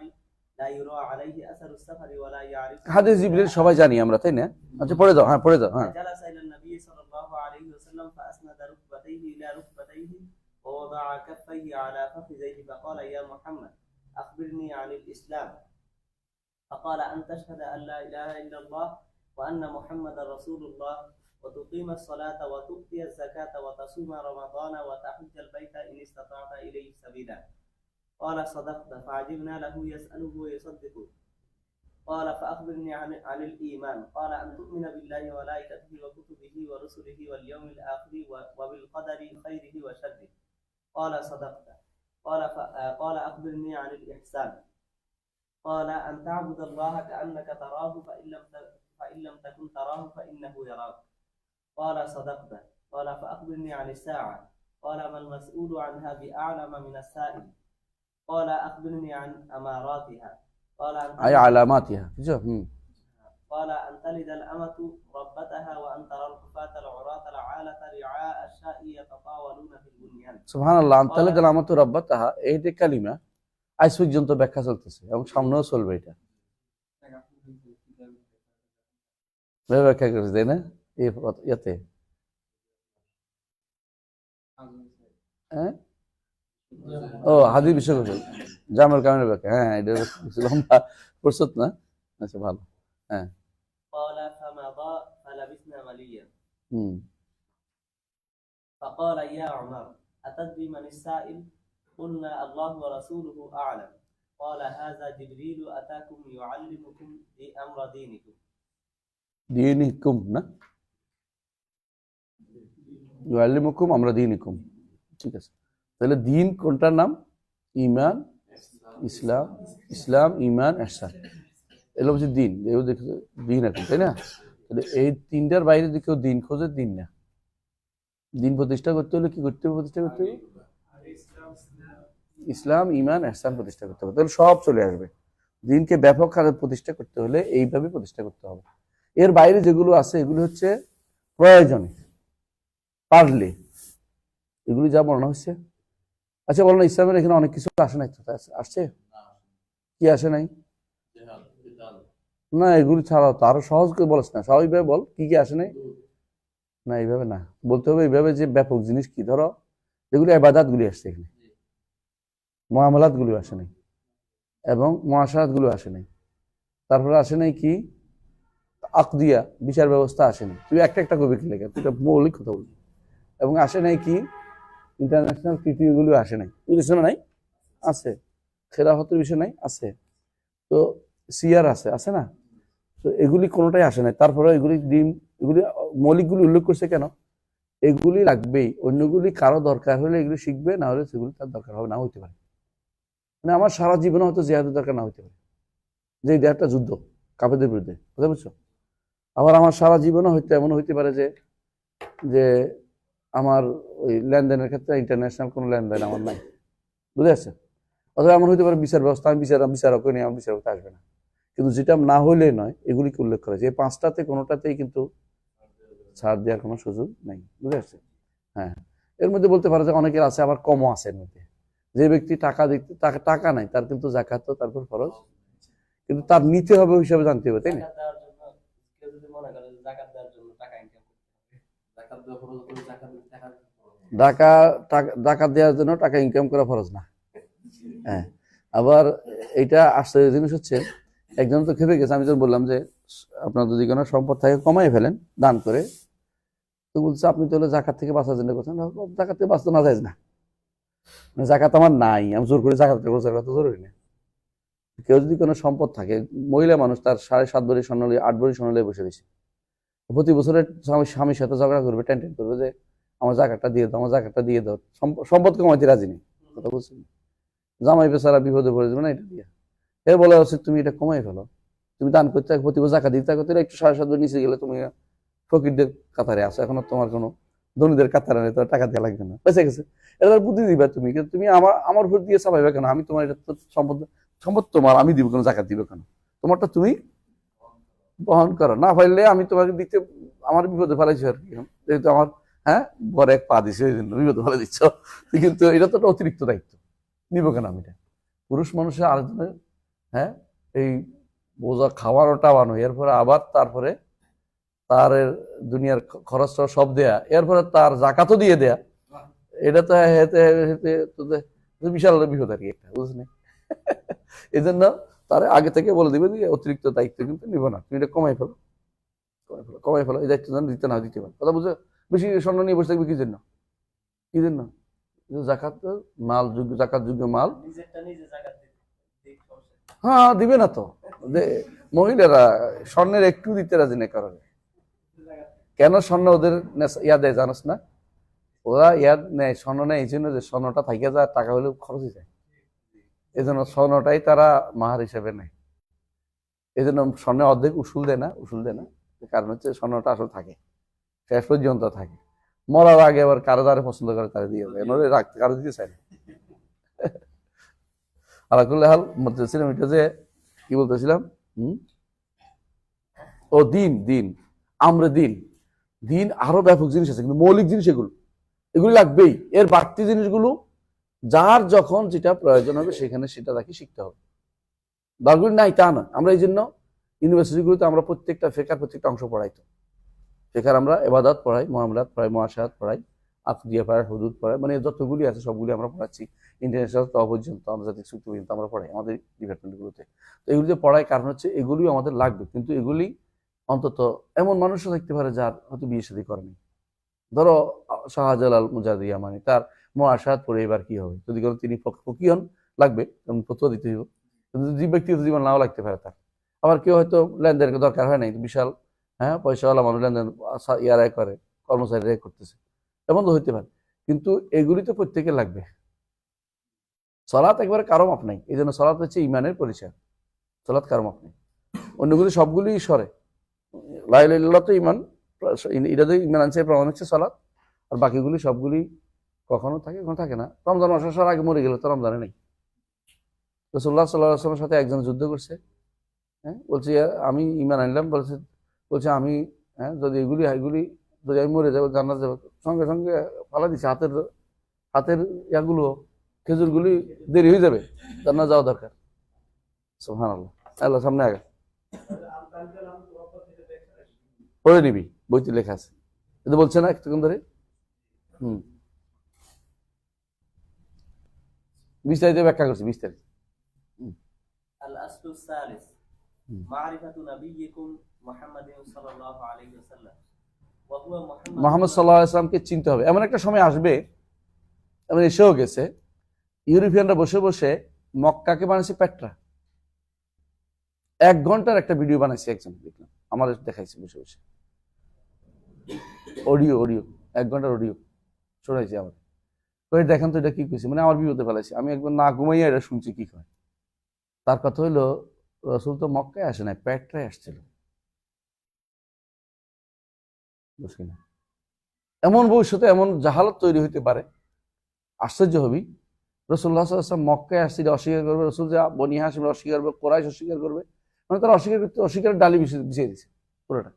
لا يرى عليه أثر السفر ولا يعرف হাদিস জিবরিল সবাই জানি আমরা, তাই না? আচ্ছা পড়ে দাও, হ্যাঁ পড়ে দাও। হ্যাঁ, جلس إلى النبي صلى الله عليه وسلم فأسند ركبتيه إلى ركبتيه ووضع كفيه على فخذيه فقال يا محمد أخبرني عن الإسلام. فقال أن تشهد أن لا إله إلا الله وأن محمدا رسول الله وتقيم الصلاة وتؤتي الزكاة وتصوم رمضان وتحج البيت إن استطعت إليه سبيلا. قال صدقت. فعجبنا له يسأله ويصدقه. قال فأخبرني عن الإيمان. قال أن تؤمن بالله وملائكته وكتبه ورسله واليوم الآخر وبالقدر خيره وشره. قال صدقت. قال أخبرني عن الإحسان. قال أن تعبد الله كأنك تراه فإن لم تكن تراه فإنه يراك. قال صدقت. قال فأخبرني عن الساعة. قال ما المسؤول عنها بأعلم من السائل. قال أخبرني عن أماراتها. قال أي علاماتها. قال أن تلد الأمة ربتها وأن ترى الحفاة العراة العالة رعاء الشاء يتطاولون في البنيان. সুবহানাল্লাহ, আন তালিদ আল আমাতু রাব্বাতাহা, এই যে কালিমা আজ পর্যন্ত ব্যাখ্যা চলতেছে এবং সামনেও চলবে। এটা ব্যাখ্যা করেছে, তাই না? ইয়াতে ও হাদিস বিষয় জামাল কামিলের ব্যাখ্যা, হ্যাঁ এটা লম্বা প্রস্তুত না। আচ্ছা ভালো, হ্যাঁ। قال فمضى فلبثنا مليا. فقال يا عمر أتدري من السائل؟ قلنا الله ورسوله أعلم. قال هذا جبريل أتاكم يعلمكم أمر دينكم. دينكم না, يعلمكم أمر دينكم, ঠিক আছে। তাহলে দিন কোনটার নাম? ঈমান, ইসলাম, ইসলাম, ঈমান, ইহসান। এগুলো হচ্ছে দিন, এগুলো দেখে দিন এখন, তাই না? তাহলে এই তিনটার বাইরে যদি কেউ দিন খোঁজে, দিন না। দিন প্রতিষ্ঠা করতে হলে কি করতে হবে? প্রতিষ্ঠা করতে হবে ইসলাম, ইমান, ইহসান প্রতিষ্ঠা করতে হবে, তাহলে সব চলে আসবে। দিনকে ব্যাপক হারে প্রতিষ্ঠা করতে হলে এইভাবে প্রতিষ্ঠা করতে হবে। এর বাইরে যেগুলো আছে এগুলো হচ্ছে প্রয়োজনে, পারলে, এগুলি যা বর্ণনা হচ্ছে। আচ্ছা বলো না, ইসলামের এখানে অনেক কিছু আসে নাই তো? আসছে কি আসে নাই? না, এগুলি ছাড়াও তো আরো সহজ করে বলছ না, স্বাভাবিকভাবে বল কি কি আসে নাই। না এইভাবে না, বলতে হবে এইভাবে যে ব্যাপক জিনিস কি, ধরো যেগুলি ইবাদত গুলি আসছে এখানে, মুআমালাত গুলি আসে নাই, এবং মুআশারাত গুলো আসে নাই, তারপরে আসে নাই কি আকদিয়া, বিচার ব্যবস্থা আসে নাই। তুই একটা একটা কবি লেখা, তুই একটা মৌলিক কথা বলবি। এবং আসে নাই কি ইন্টারন্যাশনাল ট্রিটি, এগুলো আসে নাই, বুঝেছো না? নাই আছে। খেলাফতের বিষয় নাই, আছে। তো সিয়ার আছে, আছে না? তো এগুলি কোনোটাই আসে নাই। তারপরে এগুলি দিন, এগুলি মৌলিকগুলি উল্লেখ করছে কেন? এগুলি লাগবেই, অন্যগুলি কারো দরকার হলে এগুলি শিখবে, না হলে সেগুলি তার দরকার হবে না, হইতে পারে। মানে আমার সারা জীবনে হয়তো জিহাদের দরকার না হইতে পারে, যে একটা যুদ্ধ কাফেরদের বিরুদ্ধে, বুঝতে পারছো? আবার আমার সারা জীবনে হয়তো এমন হইতে পারে যে যে আমার ওই লেনদেনের ক্ষেত্রে ইন্টারন্যাশনাল কোনো লেনদেন আমার নাই, বুঝে আসছে? অথবা এমন হইতে পারে বিচার ব্যবস্থা, আমি বিচারক নিয়ে আমার বিচারক আসবে না। কিন্তু যেটা না হইলে নয়, এগুলিকে উল্লেখ করা যায়। এই পাঁচটাতে কোনোটাতেই কিন্তু ছাড় দেওয়ার কোনো সুযোগ নেই, বুঝে আসছে? হ্যাঁ, এর মধ্যে বলতে পারো যে অনেকের আছে, আবার কমও আছে এর মধ্যে। যে ব্যক্তি টাকা দিতে, টাকা নাই, তার কিন্তু যাকাত তো তারপর ফরজ, কিন্তু তার নিতে হবে হিসাবে জানতে হবে, তাই না? ডাকাত দেওয়ার জন্য টাকা ইনকাম করা ফরজ না। হ্যাঁ, আবার এইটা আশ্চর্যের জিনিস হচ্ছে, একজন তো খেপে গেছে, আমি তো বললাম যে আপনার যদি কোনো সম্পদ থাকে কমাই ফেলেন দান করে, তো বলছে আপনি তো হলে জাকাত থেকে বাঁচার জন্য করছেন। জাকাত থেকে বাঁচতে না যায় না, জাকাত আমার নাই, আমি জোর করে জাকাত খরচের কথা জরুরি না। কেউ যদি কোনো সম্পদ থাকে, মহিলা মানুষ, তার 7.5 ভরি স্বর্ণ, 8 ভরি স্বর্ণ বসে রয়েছে, প্রতি বছরে স্বামীর সাথে ঝগড়া করবে, টেন করবে যে আমার জাকাতটা দিয়ে দাও, আমার জাকাতটা দিয়ে দাও, সম্পদ কমাইতে রাজি নেই, কথা বলছেন? জামাই বেচারা বিপদে পড়ে যাবে না এটা দিয়ে। এর বলা উচিত তুমি এটা কমাই ফেলো, তুমি দান করতে প্রতি বছর জাকাত দিতে থাকো, একটু 7.5 ভরি নিচে গেলে তুমি ফকিরদের কাতারে আসো, এখনো তোমার কোনো ধনীদের কাতারে নেই, তোমার টাকা দেওয়া লাগবে না, বেঁচে গেছে। এটা বুদ্ধি দিবা তুমি, কিন্তু তুমি আমার উপর দিয়ে চাপাইবে কেন? আমি তোমার এটা তো সম্পদ, সম্পদ তোমার, আমি দিব কেন? জাকাত দিব কেন? তোমারটা তুমি বহন করো, না পাইলে আমি তোমাকে দিতে, আমার বিপদে ফেলাইছি আর কি, যেহেতু আমার, হ্যাঁ, বড় এক পা দিছে, ওই জন্য বিপদে ফেলে দিচ্ছ। কিন্তু এটা তো একটা অতিরিক্ত দায়িত্ব, নিব কেন আমি এটা? পুরুষ মানুষের আরেকজনের, হ্যাঁ, এই বোঝা খাওয়ানো টাওয়ানো, এরপরে আবার তারপরে তার দুনিয়ার খরচ সব দেয়া, এরপরে তার জাকাতও দিয়ে দেয়া, এটা তো হেতে হেতে বিশাল বিপদ আর কি একটা, বুঝলি? এই জন্য তার আগে থেকে বলে দিবে যে অতিরিক্ত দায়িত্ব কিন্তু নিব না, তুমি এটা কমাই ফেলো, কমাই ফেলো, এই দায়িত্ব যেন দিতে না দিতে পারে, কথা বুঝে? বেশি স্বর্ণ নিয়ে বসে থাকবে কি জন্য? কি জন্য? জাকাত মাল যোগ্য, জাকাত যোগ্য মাল। হ্যাঁ, দিবে না তো, যে মহিলারা স্বর্ণের একটু দিতে রাজি নেই কারণে। কেন স্বর্ণ ওদের ইয়া দেয় জানোস না? ওরা ইয়াদ নেয়, স্বর্ণ নেয় এই জন্য যে স্বর্ণটা থাকে যায়, টাকা হলেও খরচ হয়ে যায়, এই জন্য স্বর্ণটাই তারা মাহার হিসেবে নেয়। এই জন্য স্বর্ণের অর্ধেক উসুল দেয় না, কারণ হচ্ছে স্বর্ণটা আসলে থাকে, শেষ পর্যন্ত থাকে। মরার আগে আবার কারো যারা পছন্দ করে তারা দিয়ে দেয়, নইলে রাখতে কারো দিতে চায় না। আলাকুল্লাহ হাল বলতেছিলাম এটা যে, কি বলতেছিলাম? ও দিন, দিন আমরা দিন, দিন আরো ব্যাপক জিনিস আছে, কিন্তু মৌলিক জিনিস এগুলি লাগবেই। এর বাড়তি জিনিসগুলো যার যখন যেটা প্রয়োজন হবে সেখানে সেটা তাকে শিখতে হবে, দরকার নাই তা না। আমরা এই জন্য ইউনিভার্সিটিগুলোতে আমরা প্রত্যেকটা ফেকার প্রত্যেকটা অংশ পড়াইতো। ফেকার আমরা ইবাদত পড়াই, মুআমালাত পড়াই, মুআশারাত পড়াই, আকদিয়া পড়াই, হুদুদ পড়াই, মানে যতগুলি আছে সবগুলি আমরা পড়াচ্ছি। ইন্টারন্যাশনাল তওবা পর্যন্ত, আন্তর্জাতিক চুক্তি পর্যন্ত আমরা পড়াই আমাদের ডিপার্টমেন্টগুলোতে। তো এগুলিতে পড়াই কারণ হচ্ছে এগুলিও আমাদের লাগবে, কিন্তু এগুলি অন্তত এমন মানুষও থাকতে পারে যার হয়তো বিয়ে শাদী করেনি। ধরো শাহজালাল মুজাহিদ ইয়ামানি, তার মুআশারাত পড়ে এবার কি হবে? যদি কোনো তিনি ফকি হন, লাগবে, ফতোয়া দিতে হইব। কিন্তু যে ব্যক্তিগত জীবন নাও লাগতে পারে তার। আবার কেউ হয়তো লেনদেনের দরকার হয় নাই, বিশাল, হ্যাঁ, পয়সাওয়ালা মানুষ লেনদেন ইয়ারাই করে, কর্মচারীরাই করতেছে, এমন তো হইতে পারে। কিন্তু এগুলি তো প্রত্যেকে লাগবে। সালাত একবারে কারো মাপ নাই, এই জন্য সালাত হচ্ছে ইমানের পরিচয়, সালাত কারো মাপ নেই। অন্যগুলি সবগুলি সরে। লা ইলাহা ইল্লাল্লাহ তো ইমান, এটা তো ইমান আনছে প্রমাণ হচ্ছে সালাত, আর বাকিগুলি সবগুলি কখনো থাকে কখনো থাকে না। রমজান মাস আসার আগে মরে গেলে তো রমজানে নেই। রাসূলুল্লাহ সাল্লাল্লাহু আলাইহি ওয়াসাল্লামের সাথে একজন যুদ্ধ করছে, হ্যাঁ, বলছে আমি ইমান আনলাম, বলছে আমি, হ্যাঁ, যদি এগুলি যদি আমি মরে যাবো জান্নাত যাবো, সঙ্গে সঙ্গে ফালা দিচ্ছে হাতের ইয়াগুলো, খেজুরগুলি দেরি হয়ে যাবে, জান্নাত যাওয়া দরকার। সুবহানাল্লাহ। আল্লাহ সামনে আগে পড়ে নিবি, বইতে লেখা আছে, এটা বলছে না একটুক্ষণ ধরে। বিস্তারিত ব্যাখ্যা করছি, বিস্তারিত। الأصل الثالث معرفة نبيكم محمد صلى الله عليه وسلم وهو মুহাম্মদ সাল্লাল্লাহু আলাইহি ওয়াসাল্লামকে চিনতে হবে। এমন একটা সময় আসবে, এমন এসেও গেছে, ইউরোপিয়ানরা বসে বসে মক্কাকে বানাইছে পেট্রা। 1 ঘন্টার একটা ভিডিও বানাইছে একজন, দেখলাম, আমার দেখাইছে বসে বসে, অডিও 1 ঘন্টার অডিও শোনাইছে আমার। কই দেখেন তো এটা কি কইছে, মানে আমার বিপদে ফেলাইছে। আমি একবার না ঘুমাইয়া এটা শুনছি কি কয়। তার কথা হইলো, রাসূল তো মক্কায় আসে নাই, পেট্রায় আসছিল। বুঝলি না? এমন ভবিষ্যতে এমন জাহালত তৈরি হইতে পারে, আশ্চর্য হবি। রাসূলুল্লাহ সাল্লাল্লাহু আলাইহি ওয়াসাল্লাম মক্কায় আসছিল, অস্বীকার করবে রাসূল, যে বনি হাশিম অস্বীকার করবে, কুরাইশ অস্বীকার করবে, মানে তারা অস্বীকারের ডালি বিছিয়ে দিছে পুরোটা।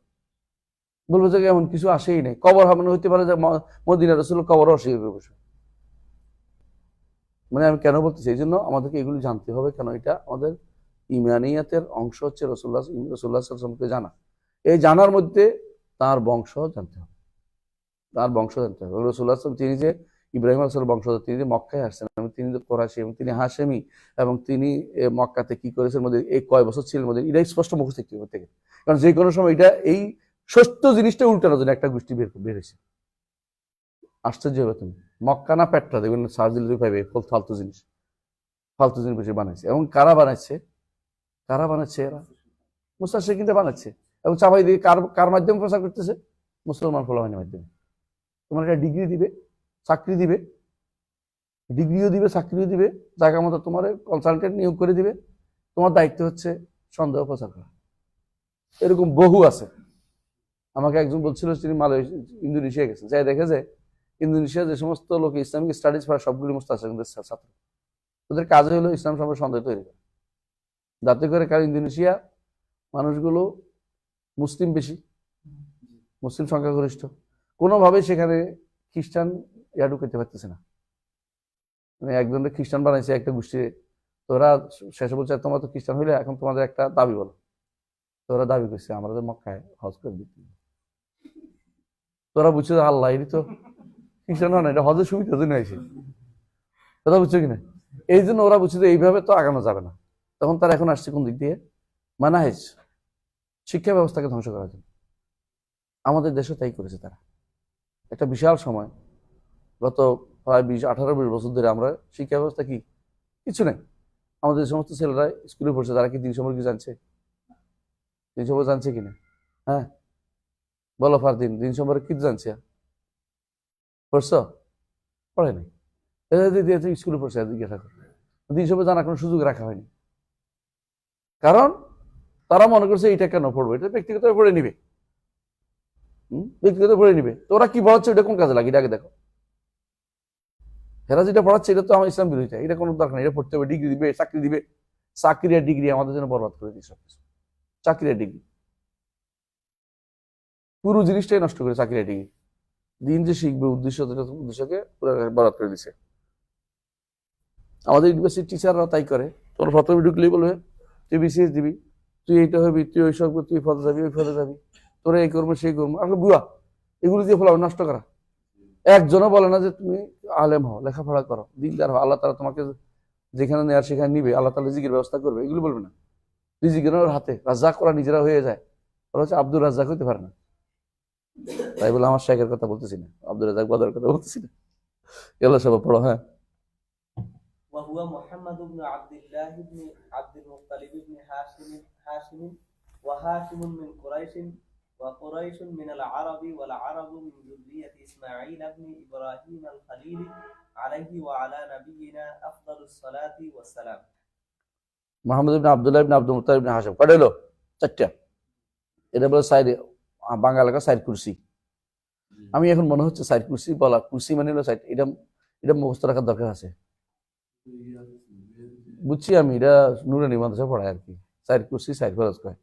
বলবো যে এমন কিছু আসেই নাই, কবর হবে না, হইতে পারে যে মদিনা রাসূল কবর অস্বীকার করবে। মানে আমি কেন বলতেছি, এই জন্য আমাদেরকে এগুলি জানতে হবে, কেন এটা আমাদের ইমানিয়াতের অংশ হচ্ছে রাসূলুল্লাহ সাল্লাল্লাহু আলাইহি ওয়াসাল্লামকে জানা। এই জানার মধ্যে তার বংশ জানতে হবে, তার বংশ জানতে হবে। রাসূলুল্লাহ সাল্লাল্লাহু আলাইহি ওয়াসাল্লাম, তিনি যে ইব্রাহিম আলাইহিস বংশধর, তিনি যে মক্কায় আসছেন, এবং তিনি যে কোরাইশী, এবং তিনি হাশেমি, এবং তিনি মক্কাতে কি করেছেন, মধ্যে এই কয় বছর ছিলেন, মধ্যে এটাই স্পষ্ট মুখস্থ করতে থেকে। কারণ যে কোনো সময় এটা, এই সত্য জিনিসটা উল্টানোর জন্য একটা গোষ্ঠী বের হয়েছে। আশ্চর্য হবে তুমি, মক্কা না পেট্রা, দেখবেন সার্চ দিলে পাইবে ফালতু জিনিস বেশি বানাইছে। এবং কারা বানাচ্ছে এরা মুস্তাশরিকিনরা বানাচ্ছে, এবং চাপাই দিয়ে কার মাধ্যমে প্রচার করতেছে, মুসলমান ফলাফানের মাধ্যমে। তোমার একটা ডিগ্রি দিবে, চাকরি দিবে, ডিগ্রিও দিবে, চাকরিও দিবে, জায়গা মতো তোমার কনসালটেন্ট নিয়োগ করে দিবে, তোমার দায়িত্ব হচ্ছে সন্দেহ প্রচার করা। এরকম বহু আছে। আমাকে একজন বলছিল, তিনি ইন্দোনেশিয়া গেছেন, যাই দেখে যে ইন্দোনেশিয়া যে সমস্ত লোক ইসলামিক স্টাডিজ পড়ে সবগুলি মুস্তাশরিকদের ছাত্র। ওদের কাজ হলো ইসলাম সম্পর্কে সন্দেহ তৈরি করা, যাতে করে, কারণ ইন্দোনেশিয়া মানুষগুলো মুসলিম বেশি, মুসলিম সংখ্যাগরিষ্ঠ, কোনোভাবেই সেখানে খ্রিস্টান ঢুকাইতে পারতেছে না। মানে একজনের খ্রিস্টান বানাইছে একটা গোষ্ঠী, তোরা শেষে বলছে তোমরা তো খ্রিস্টান হইলে এখন তোমাদের একটা দাবি বলো। তোরা দাবি করছে আমাদের মক্কায় হজ করে দিতে। তোরা বুঝছো আল্লাহ, এটি তো খ্রিস্টান হয় না, এটা হজের সুবিধার জন্য হয়েছে, কথা বুঝছো কিনা? এই জন্য ওরা বুঝছে যে এইভাবে তো আগানো যাবে না। তখন তারা এখন আসছে কোন দিক দিয়ে, মানাহেজ, শিক্ষা ব্যবস্থাকে ধ্বংস করার জন্য। আমাদের দেশে তাই করেছে তারা। একটা বিশাল সময়, গত প্রায় 18-20 বছর ধরে আমরা শিক্ষা ব্যবস্থা কি কিছু নেই। আমাদের সমস্ত ছেলেরা স্কুলে পড়ছে, তারা কি দিন সম্পর্কে জানছে? দিন সম্পর্কে জানছে কিনা? হ্যাঁ বলো ফারদিন, দিন সম্পর্কে কি জানছে? পড়ছ? পড়ে নাই। স্কুলে পড়ছে, জিজ্ঞাসা করে দিন সম্পর্কে জানার কোনো সুযোগ রাখা হয়নি। কারণ তারা মনে করছে এটা কেন পড়বো, এটা ব্যক্তিগত পড়ে নিবে, ব্যক্তিগত পড়ে নিবে। তো ওরা কি পড়াচ্ছে, এটা কোন কাজে লাগে, এটা আগে দেখো। এরা যেটা পড়াচ্ছে এটা তো আমার ইসলাম বিরোধী, এটা কোনো দরকার নেই, এটা পড়তে হবে, ডিগ্রি দিবে, চাকরি দিবে। চাকরি আর ডিগ্রি আমাদের জন্য বরবাদ করে দিচ্ছে সবকিছু। চাকরি আর ডিগ্রি, পুরো জিনিসটাই নষ্ট করে চাকরি আর ডিগ্রি। দিন যে শিখবে উদ্দেশ্যকে পুরো বরবাদ করে দিচ্ছে। আমাদের ইউনিভার্সিটি টিচাররা তাই করে। তোর প্রথমে ঢুকলেই বলবে তুই বিসিএস দিবি, তুই এইটা হবি, তুই ওই সব, তুই ফলে যাবি, ওই ফলে যাবি, তোরা এই করবো সেই করবো। আসলে বুয়া এগুলো দিয়ে ফলাবে নষ্ট করা। একজনও বলে না যে তুমি আলেম হও, লেখাপড়া করো, দিনদার হও, আল্লাহ তাআলা তোমাকে যেখানে নেয়ার সেখানে নিবে, আল্লাহ তাআলা রিজিকের ব্যবস্থা করবে, এগুলো বলবে না। রিজিকের হাতে রাজ্জাক করা নিজেরা হয়ে যায়। ওরা হচ্ছে আব্দুর রাজ্জাক হইতে পারে না। তাই বলে আমার শেখের কথা বলতেছি না, আব্দুর রাজ্জাক বদরের কথা বলতেছি না। এগুলো সব পড়ো। হ্যাঁ, وهو محمد بن عبد الله بن عبد المطلب بن هاشم وهاشم من قريش وقريش من العرب والعرب من ذرية إسماعيل بن إبراهيم الخليل عليه وعلى نبينا أفضل الصلاة والسلام। মুহাম্মদ ইবনে আব্দুল্লাহ ইবনে আব্দুল মুত্তালিব ইবনে হাশিম কয়টা হলো? 4টা। এটা বলে সাইড, বাংলা এলাকা সাইড কুরসি। আমি এখন মনে হচ্ছে সাইড কুরসি বলা, কুরসি মানে হলো সাইড, এটা এটা মুখস্থ রাখার দরকার আছে। বুঝছি আমি, এটা নুরানি মাদ্রাসা পড়ায় আর কি। সাইড কুরসি সাইড ফরজ কয়,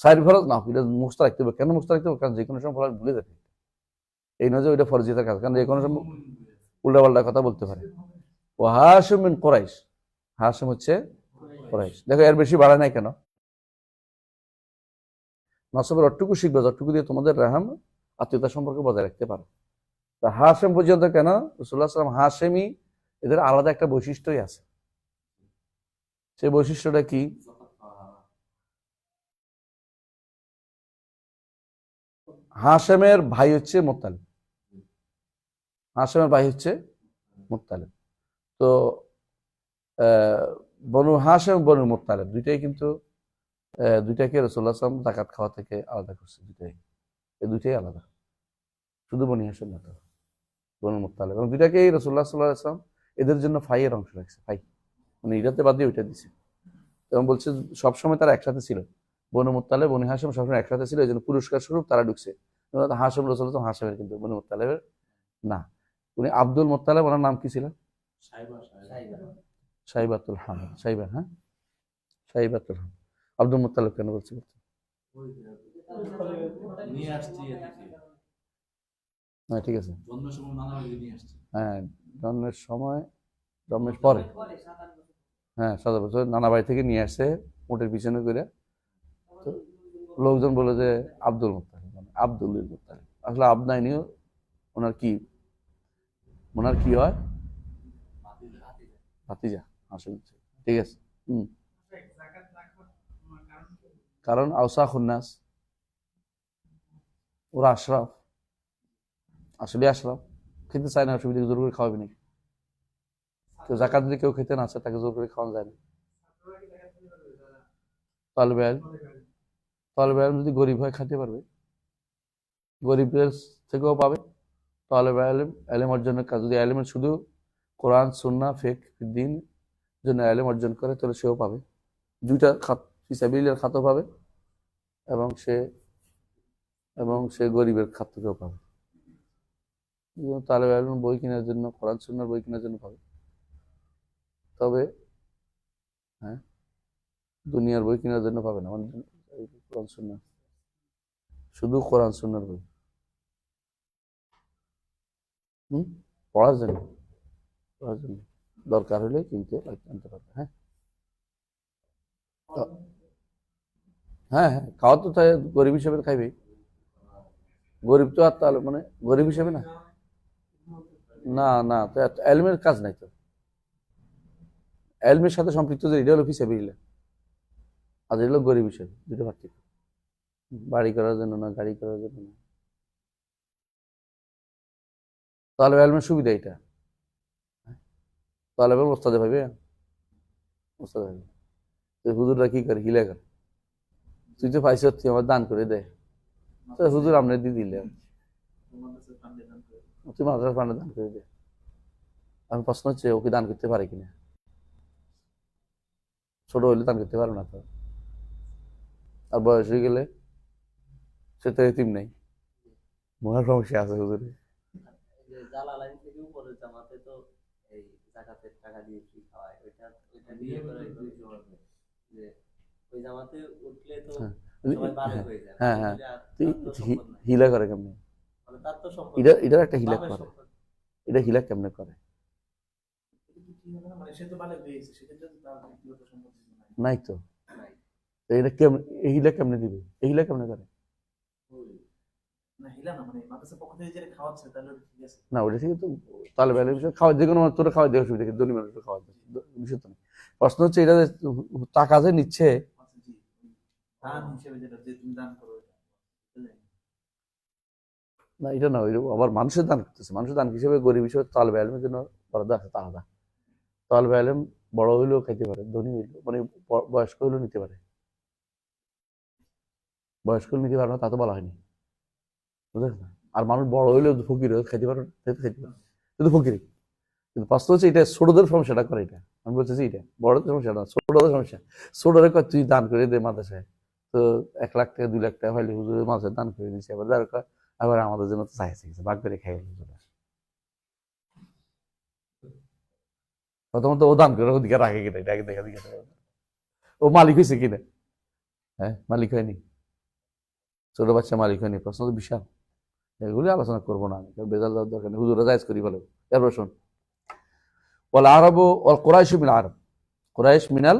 সাইড ফরজ না, এটা মুখস্থ রাখতে হবে। কেন মুখস্থ রাখতে হবে? কারণ যে কোনো সময় ফরজ ভুলে যাবে। এই নয় যে ওইটা ফরজিয়াতের কাজ, কারণ যে কোনো সময় উল্টাপাল্টা কথা বলতে পারে। ও হাশিম মিন কুরাইশ, হাশিম হচ্ছে কুরাইশ। দেখো এর বেশি বাড়ায় নাই কেন? নসবের অটুকু শিখবে যতটুকু দিয়ে তোমাদের রাহাম আত্মীয়তা সম্পর্ক বজায় রাখতে পারো। তা হাশেম পর্যন্ত কেন? রাসূলুল্লাহ সাল্লাল্লাহু আলাইহি ওয়াসাল্লাম হাশেমি, এদের আলাদা একটা বৈশিষ্ট্যই আছে। সেই বৈশিষ্ট্যটা কি? হাশেমের ভাই হচ্ছে মুত্তালিব, হাশেমের ভাই হচ্ছে মুত্তালিব। তো বনু হাশেম বনু মুত্তালিব দুইটাই কিন্তু দুইটাকে রাসূলুল্লাহ সাল্লাল্লাহু আলাইহি ওয়াসাল্লাম যাকাত খাওয়া থেকে আলাদা করছে। এই দুইটাই আলাদা, শুধু বনি হাশেম না, বনু মুত্তালিব। এবং দুইটাকেই রাসূলুল্লাহ সাল্লাল্লাহু আলাইহি ওয়াসাল্লাম এদের জন্য ফাইয়ের অংশ রাখছে। ফাই মানে এটাতে বাদ দিয়ে ওইটা দিছে। এবং বলছে সবসময় তারা একসাথে ছিল, বনু মুত্তালিব বনি হাশেম সবসময় একসাথে ছিল, এই জন্য পুরস্কার স্বরূপ তারা ঢুকছে। হাশেম রাসূলুল্লাহ হাশেমের, কিন্তু বনু মুত্তালিবের না। উনি আব্দুল মুত্তালিব, ওনার নাম কি ছিল? শাইবাতুল হামদ, শাইবা, হ্যাঁ শাইবাতুল হামদ। আব্দুল মুত্তালিব কেন বলছি? হ্যাঁ ঠিক আছে, হ্যাঁ জন্মের সময়, জন্মের পরে, হ্যাঁ 7 বছর নানা বাড়ি থেকে নিয়ে আসছে উটের পিছনে করে। তো লোকজন বলে যে আব্দুল মুত্তালিব, মানে আব্দুল মুত্তালিব। আসলে আবনাইনিও ওনার কি, ওনার কি হয়? ভাতিজা, হাশেম। ঠিক আছে। কারণ আওসাখুন নাস, ওরা আশরাফ, আসলে আশরাফ। খেতে চায় না, অসুবিধা, জোর করে খাওয়াবে নাকি? কেউ জাকাত যদি কেউ খেতে না চায় তাকে জোর করে খাওয়ানো যায় না। তালেবে ইলম যদি গরিব হয় খাইতে পারবে, গরিবদের থেকেও পাবে। তালেবে ইলম অর্জনের কাজ, যদি ইলমের শুধু কোরআন সুন্নাহ ফিকহ দ্বীন জন্য ইলম অর্জন করে তাহলে সেও পাবে। দুইটা খাত, ফিসাবিলিল্লাহর খাতও পাবে এবং সে গরিবের খাত থেকেও পাবে। তালেবে ইলম বই কেনার জন্য, কোরআন সুন্নাহর বই কেনার জন্য পাবে। তবে হ্যাঁ, দুনিয়ার বই কেনার জন্য পাবে না। মানে কোরআন সুন্নাহ, শুধু কোরআন সুন্নাহর বই পড়ার জন্য দরকার হলে কিনতে আনতে পারবে। হ্যাঁ হ্যাঁ হ্যাঁ, খাওয়া তো তাই গরিব হিসেবে খাইবে। গরিব তো আর তাহলে মানে গরিব হিসেবে না, না না, তো এলমের কাজ নাই তো। এলমের সাথে সম্পৃক্ত যে এটা হলো ফিসাবিলিল্লাহ, আর এটা হলো গরিব হিসেবে, দুটো পার্থক্য। বাড়ি করার জন্য না, গাড়ি করার জন্য না। তাহলে এলমের সুবিধা এটা, তাহলে ওস্তাদে ভাবে, ওস্তাদে ভাবে হুজুররা কি করে, হিলে করে। তুই তো পাইছ, তুই আমার দান করে দেয়, তো হুজুর আমরা দিয়ে দিলে, তুই মাদ্রাসার ফান্ডে দান করে দে। আমি প্রশ্ন হচ্ছে ওকে দান করতে পারে কিনা? ছোট হইলে দান করতে পারে না তো, আর বয়স হয়ে গেলে সে তো এতিম নেই, মহার সমস্যা আছে হুজুরে। জালালাইন থেকে উপরে জামাতে তো এই যাকাতের টাকা দিয়ে ফ্রি খাওয়ায়, ওইটা দিয়ে যে ওই জামাতে উঠলে তো সবাই ভালো হয়ে যায়। হ্যাঁ হ্যাঁ, হিলা করে কেমনে? মানে তার তো সম্পদ, এটার একটা হিলা করে, এটা হিলা কেমনে করে? নাই তো, এটা কেমন, এই হিলা কেমনে দিবে? এই হিলা কেমনে করে? না ওটা ঠিক তো, তাহলে খাওয়া যে কোনো তোরা খাওয়া দেওয়া অসুবিধা, ধনী মানুষের খাওয়া বিষয় তো নেই। প্রশ্ন হচ্ছে এটা টাকা যে নিচ্ছে, না এটা না, আবার মানুষের দান করতেছে। মানুষের দান হিসেবে গরিব হিসেবে তালেবে ইলমের জন্য বরাদ্দ আছে আলাদা। তালেবে ইলম বড় হইলেও খাইতে পারে, ধনী হইলেও, মানে বয়স্ক হইলেও নিতে পারে। বয়স্ক হইলেও নিতে পারে না তা তো বলা হয়নি, বুঝলেন না? আর মানুষ বড় হইলেও ফকির হয়ে খাইতে পারে, খাইতে পারে, কিন্তু ফকির। কিন্তু প্রশ্ন হচ্ছে এটা ছোটদের সমস্যাটা করে, এটা আমি বলতেছি, এটা বড়দের সমস্যা না, ছোটদের সমস্যা। ছোটদের কয় তুই দান করে দে মাদ্রাসায়, তো 1 লাখ টাকা 2 লাখ টাকা পাইলে হুজুরের মাঝে দান করে দিয়েছে, আবার দরকার আবার আমাদের জন্য তো চাইছে ভাগ করে খাই হুজুর। প্রথমত ও দান করে ওদিকে রাখে কিনা এটা আগে দেখা দিকে, ও মালিক হয়েছে কিনা, হ্যাঁ মালিক হয়নি, ছোট বাচ্চা মালিক হয়নি, প্রশ্ন তো বিশাল। এগুলি আলোচনা করবো না আমি, বেজাল দেওয়ার দরকার নেই, হুজুরা জায়েজ করি বলে। এরপর শোন, ওয়াল আরব ওয়াল কুরাইশ মিনাল আরব, কুরাইশ মিনাল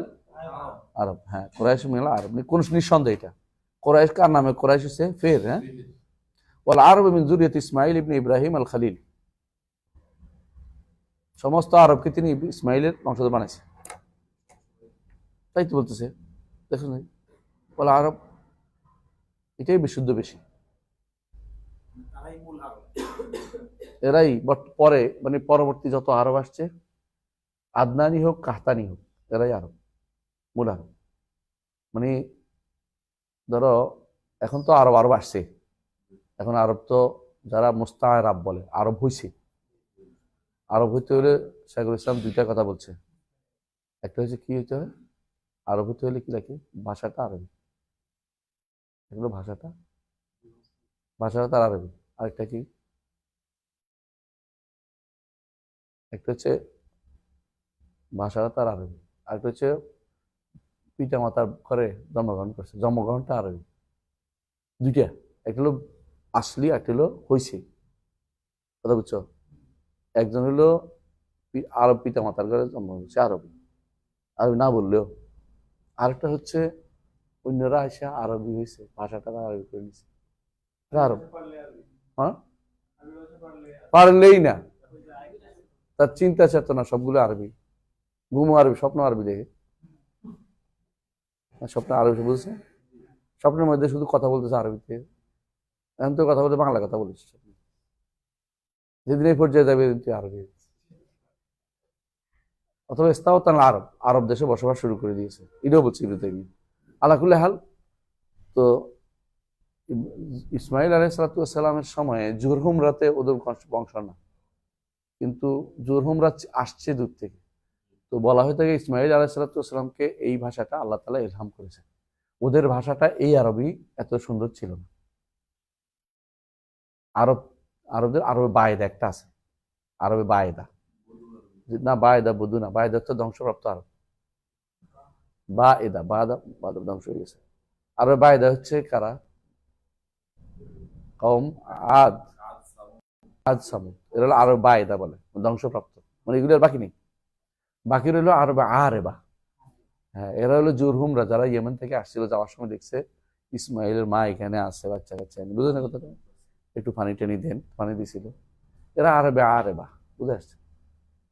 আরব, হ্যাঁ কুরাইশ মিনাল আরব, কোন নিঃসন্দেহ এটা কুরাইশ কার নামে, কুরাইশ হচ্ছে ফের, হ্যাঁ। ওয়াল আরব মিন যুরিয়াত ইসমাঈল ইবনে ইব্রাহিম আল খলিল, সমস্ত আরবকে তিনি ইসমাইলের বংশধর বানাইছে, তাই তো বলতেছে, দেখুন বলে আরব এটাই বিশুদ্ধ বেশি, এরাই পরে মানে পরবর্তী যত আরব আসছে, আদনানি হোক কাহতানি হোক, এরাই আরব, মূল আরব। মানে ধরো এখন তো আরব আরব আসছে, এখন আরব তো যারা মুস্তাআরাব বলে, আরব হইছে, আরব হইতে হলে শাইখুল ইসলাম 2টা কথা বলছে, একটা হচ্ছে কি হইতে হয়, আরব হইতে হলে কি লাগে, ভাষাটা আরবি, এগুলো ভাষাটা তার আরবি, আরেকটা কি, একটা হচ্ছে ভাষাটা তার আরবি, আরেকটা হচ্ছে পিতা মাতার ঘরে জন্মগ্রহণ করছে, জন্মগ্রহণটা আরবি, 2টা, একটা হলো আসলি, একটা হলো হইছে, কথা বুঝছো, একজন হলো আরব পিতা মাতার ঘরে জন্ম হয়েছে, আরবি, আরবি না বললেও, আরেকটা হচ্ছে অন্যরা এসে আরবি হয়েছে, ভাষাটা আরবি করে নিছে, আরব, হ্যাঁ পারলেই না, তার চিন্তা চেতনা সবগুলো আরবি, ঘুমো আরবি, স্বপ্ন আরবি দেখে, স্বপ্ন আরবি বুঝছে, স্বপ্নের মধ্যে শুধু কথা বলতেছে আরবিতে, এখন তো কথা বলতে বাংলা কথা বলিস, যেদিন এই পর্যায়ে যাবে তুই আরবি, অথবা ইস্তাও তার আরব, আরব দেশে বসবাস শুরু করে দিয়েছে, এটাও বলছি আলাকুল্লাহ হাল। তো ইসমাইল আলাইহিসসালামের সময়ে জুরহুমরাতে ওদের বংশ না, কিন্তু জুরহুমরা আসছে দূর থেকে, তো বলা হয়ে থাকে ইসমাইল আলাইহিসসালামকে এই ভাষাটা আল্লাহ তাআলা ইলহাম করেছে, ওদের ভাষাটা এই আরবি এত সুন্দর ছিল না। আরবদের আরবে বায়েদা একটা আছে, আরবে বায়েদা, না বায়েদা বধু না, বায়েদা তো ধ্বংসপ্রাপ্ত আরব, বায়েদা ধ্বংস হয়ে গেছে। আরবে বায়েদা হচ্ছে কারা, কওম আদ, সামুদ, এরা হলো আরব বায়েদা বলে, ধ্বংসপ্রাপ্ত, মানে এগুলো আর বাকি নেই, বাকি রইল আরবে আরেবা, হ্যাঁ এরা হলো জুরহুমরা, যারা ইয়েমেন থেকে আসছিল, যাওয়ার সময় দেখছে ইসমাইলের মা এখানে আছে, বাচ্চা কাচ্চা, বুঝলেন কথাটা, একটু পানি টানি দেন, পানি দিছিল, এরা আরবে আরেবা, বুঝে আসছে,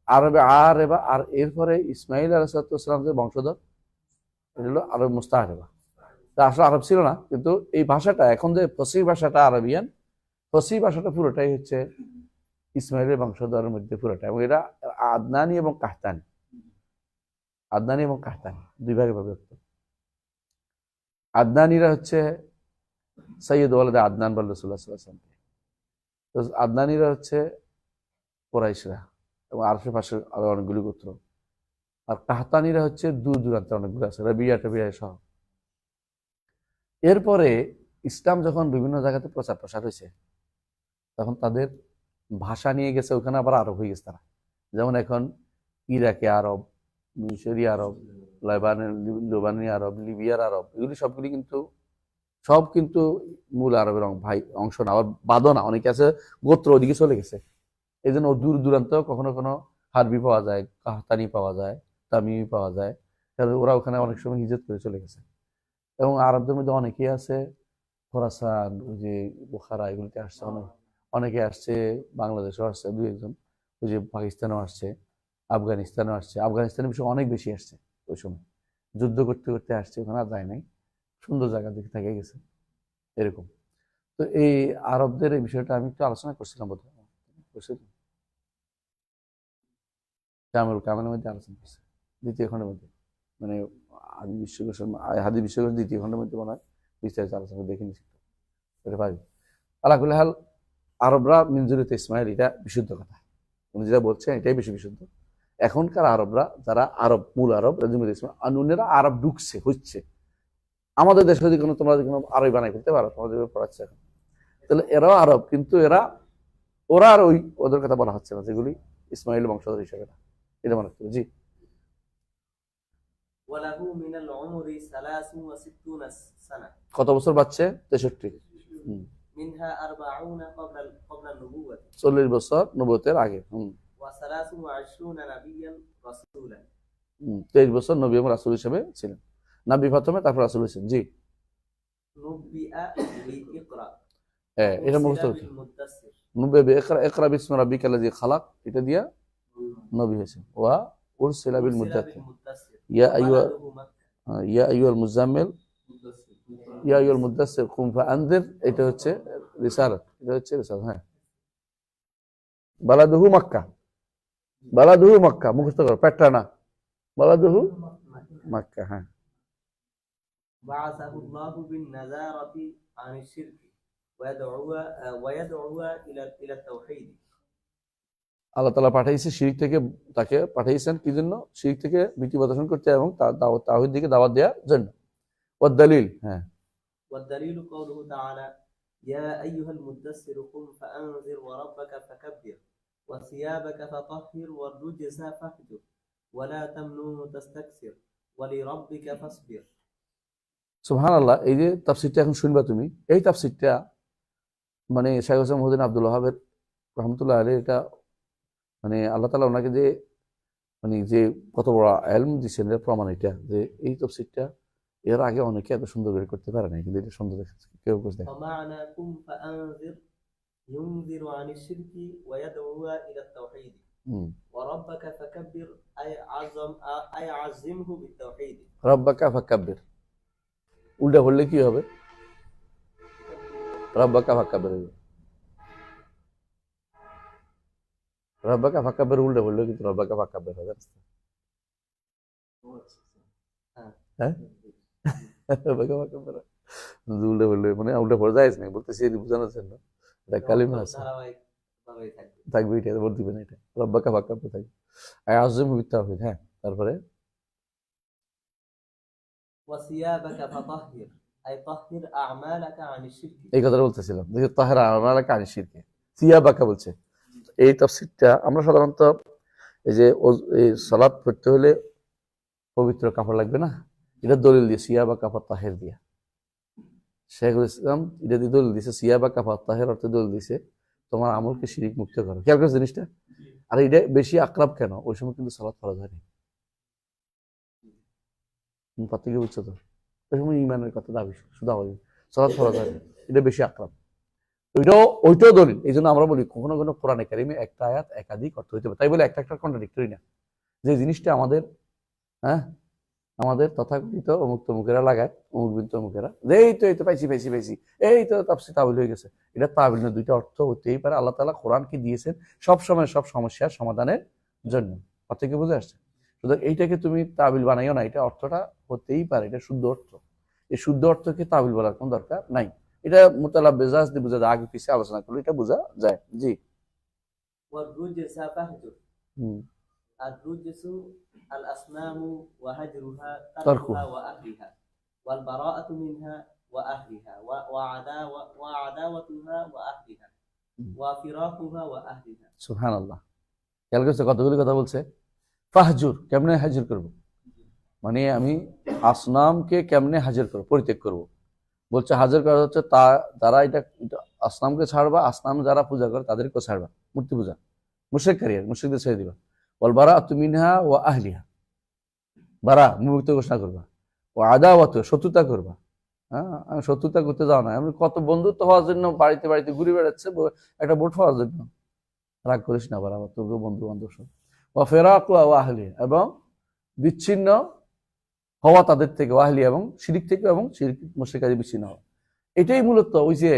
আরবে আরেবা। আর এরপরে ইসমাইল আলাইহিসসালামের যে বংশধর, এটা হলো আরব মুস্তাআরেবা, তা আসলে আরব ছিল না, কিন্তু এই ভাষাটা এখন যে ফসিহ ভাষাটা আরবিয়ান, ফসিহ ভাষাটা পুরোটাই হচ্ছে ইসমাইলের বংশধরের মধ্যে পুরোটা, এবং এরা আদনানি এবং কাহতানি, আদনানি এবং কাহতানি 2 ভাগে বিভক্ত। আদনানিরা হচ্ছে সৈয়দ ওয়ালাদে আদনান বলে রাসূলুল্লাহ সাল্লাল্লাহু আলাইহি ওয়াসাল্লাম, তো আদনানিরা হচ্ছে কুরাইশরা এবং আশেপাশের আরো অনেকগুলি গোত্র, আর কাহতানিরা হচ্ছে দূর দূরান্তে অনেকগুলো আছে, রাবিয়া টাবিয়া সহ। এরপরে ইসলাম যখন বিভিন্ন জায়গাতে প্রচার প্রসার হয়েছে, তখন তাদের ভাষা নিয়ে গেছে, ওখানে আবার আরব হয়ে গেছে তারা, যেমন এখন ইরাকে আরব, মিশরি আরব, লেবানি আরব, লিবিয়ার আরব, এগুলি সবগুলি কিন্তু সব কিন্তু মূল আরবের অংশ না, আবার বাদও না, অনেকে আছে গোত্র ওদিকে চলে গেছে, এই জন্য দূর দূরান্ত কখনো কোনো হারবি পাওয়া যায়, কাহতানি পাওয়া যায়, তামিমি পাওয়া যায়, কারণ ওরা ওখানে অনেক সময় হিজরত করে চলে গেছে। এবং আরবদের মধ্যে অনেকেই আছে খোরাসান, ওই যে বুখারা, এগুলিতে আসছে, অনেকে আসছে, বাংলাদেশেও আসছে 2-1জন, ওই যে পাকিস্তানেও আসছে, আফগানিস্তানেও আসছে, আফগানিস্তানের বিষয়ে অনেক বেশি আসছে, ওই সময় যুদ্ধ করতে করতে আসছে, ওখানে আর যায় নাই, সুন্দর জায়গা দেখে থেকে গেছে এরকম। তো এই আরবদের এই বিষয়টা আমি একটু আলোচনা করছিলাম, বোধহয় জামিউল কামালের মধ্যে আলোচনা করছে, 2য় খণ্ডের মধ্যে, মানে হাদিস বিশ্বকোষ 2য় খণ্ডের মধ্যে মনে হয় বিস্তারিত আলোচনা দেখে নিচ্ছি, এটা পারি। আলাকুল্লাহ হাল, আরবরা মিন যুরিয়াত ইসমাইল, এটা বিশুদ্ধ কথা, উনি যেটা বলছেন এটাই বেশি বিশুদ্ধ। এখনকার আরবরা যারা আরব, মূল আরব, অন্যরা আরব ঢুকছে হচ্ছে, আমাদের দেশে যদি তোমরা যদি কোনো আরবি বানাই ফেলতে পারো, তোমাদের পড়াচ্ছে এখন, তাহলে এরাও আরব, কিন্তু ওরা আর ওদের কথা বলা হচ্ছে না, যেগুলি ইসমাইল বংশধর হিসেবে না। এটা মনে করতে জি। কত বছর বাচ্চে? 63। 40 বছর নবুয়তের আগে। 23 বছর নবী এবং রাসূল হিসেবে ছিলেন। নবী প্রথমে, তারপর রাসূল হয়েছেন। জি। এটা মুখস্থ করতে নবী ইকরা বিসমি রাব্বিকাল্লাযী খালাক, এটা দিয়া নবী হয়েছেন। ওয়া উরসিলা বিল মুদাথ্থির ইয়া আইয়ুহাল মুজাম্মিল ইয়া আইয়ুহাল মুদাথ্থির কুম ফাআনযির, এটা হচ্ছে রিসালাত, এটা হচ্ছে রিসালাত। হ্যাঁ, বালাদুহু মক্কা, বালাদুহু মক্কা মুখস্থ করো, পেট্রা না, বালাদুহু মক্কা। হ্যাঁ, بعثه الله بالنذارة عن الشرك ويدعو إلى التوحيد। আল্লাহ তাআলা পাঠাইছে শিরক থেকে, তাকে পাঠাইছেন কি জন্য? শিরক থেকে ভীতি প্রদর্শন করতে এবং তাওহীদ দিকে দাওয়াত দেওয়ার জন্য। والدليل হ্যাঁ والدليل قوله تعالى يا أيها المدثر قم فأنذر وربك فكبر وثيابك فطهر والرجز فاهجر ولا تمنن تستكثر ولربك فاصبر। সুবহানাল্লাহ। এই যে তাফসীরটা এখন শুনবা তুমি, এই তাফসীরটা মানে শাইখ হোসেন মুহিউদ্দিন আব্দুল ওয়াহাবের রহমতুল্লাহ আলাইহি, এটা মানে আল্লাহ তাআলা ওনাকে যে মানে যে কত বড় ইলম দিয়েছেন এর প্রমাণ এটা, যে এই তাফসীরটা এর আগে অনেকে এত সুন্দর করে করতে পারে না, কিন্তু এটা সুন্দর দেখাচ্ছে কেউ বুঝতে। ومعناكم فأنذر ينذر عن الشرك ويدعو إلى التوحيد وربك فكبر أي عظمه بالتوحيد। রব্বাকা ফাকাব্বির উল্টা বললে কি হবে? রব্বাকা ফাকাব্বির, রব্বাকা ফাকাব্বির উল্টা বললে কিন্তু রব্বাকা ফাকাব্বির হবে। হ্যাঁ, রব্বাকা ফাকাব্বির উল্টা বললে মানে উল্টা পড়ে যায় না, বলতেছি এই বোঝানোর জন্য। এটা কালিমা আছে, থাকবে, এটা বলতে দিবেন, এটা রব্বাকা ফাকাব্বির থাকবে। আই আযিমু বিত-তাওহীদ। হ্যাঁ, তারপরে وثيابك فطهر أي طهر أعمالك عن الشرك। এই কথাটা বলতেছিলাম, যে তাহরা আমালাকা আনিশ শিরকে, সিয়াবাকা বলছে। এই তাফসীরটা আমরা সাধারণত এই যে এই সালাত পড়তে হলে পবিত্র কাপড় লাগবে না, এটা দলিল দিয়ে সিয়াবাকা ফাতাহির দিয়া শেখুল ইসলাম এটা দিয়ে দলিল দিয়েছে। সিয়াবাকা ফাতাহির অর্থে দলিল দিয়েছে তোমার আমলকে শিরিক মুক্ত করো। খেয়াল করছো জিনিসটা? আর এটা বেশি আকরাব কেন? ওই সময় কিন্তু সালাত ফরজ হয়নি, পার্থক্য বুঝছো তো? ওই সময় ইমানের কথা দাবি শুধু হবে, সালাত ফরজ হয়নি, এটা বেশি আকরাব। ওইটাও দলিল। এই জন্য আমরা বলি কখনো কোনো কোরআনে কারিমে একটা আয়াত একাধিক অর্থ হইতে পারে, তাই বলে একটা কন্ট্রাডিক্টরি না। যে জিনিসটা আমাদের আমাদের তথাকথিত অমুক তমুকেরা লাগায়, অমুক বিন তমুকেরা, যে এই তো পাইছি এই তো তাফসীর তাবিল হয়ে গেছে, এটা তাবিল না, দুইটা অর্থ হতেই পারে। আল্লাহ তাআলা কোরআনকে দিয়েছেন সব সময় সব সমস্যার সমাধানের জন্য। পার্থক্য বুঝে আসছে? সুতরাং এইটাকে তুমি তাবিল বানাইও না, এটা অর্থটা হতেই পারে, এটা শুদ্ধ অর্থ। এই শুদ্ধ অর্থকে তাবিল বলার কোনো দরকার নাই। এটা মুতালাব্বিজাজ দিয়ে বোঝা যায়, আগে পিছিয়ে আলোচনা করলে এটা বোঝা যায়। জি। الرجس الأصنام وهجرها تركها وأهلها والبراءة منها وأهلها وعداوتها وأهلها وفراقها وأهلها। সুবহানাল্লাহ। খেয়াল করছো কতগুলি কথা বলছে? ফাহজুর, কেমনে হাজির করব, মানে আমি আসনামকে কেমনে হাজির করব, পরিত্যাগ করব। বলছে হাজির করা হচ্ছে তারা এটা আসনামকে ছাড়বা, আসনাম যারা পূজা করে তাদেরকে ছাড়বা, মূর্তি পূজা, মুশরিককারী, মুশরিকদের ছেড়ে দিবা। ওয়াল বারাআতু মিনহা ওয়া আহলিহা, বারা মুক্ত ঘোষণা করবা। ওয়া আদাওয়াতু, শত্রুতা করবা। আমি শত্রুতা করতে যাও না, আমি কত বন্ধুত্ব হওয়ার জন্য বাড়িতে বাড়িতে ঘুরে বেড়াচ্ছে একটা ভোট হওয়ার জন্য, রাগ করিস না, বারা তোকে বন্ধু বান্ধব সব। ওয়া ফিরাকু ওয়া আহলি, এবং বিচ্ছিন্ন হওয়া তাদের থেকে, ওয়াহলি এবং শিরিক থেকে, এবং শিরিক মুশরিকাদি বিচ্ছিন্ন হওয়া। এটাই মূলত ওই যে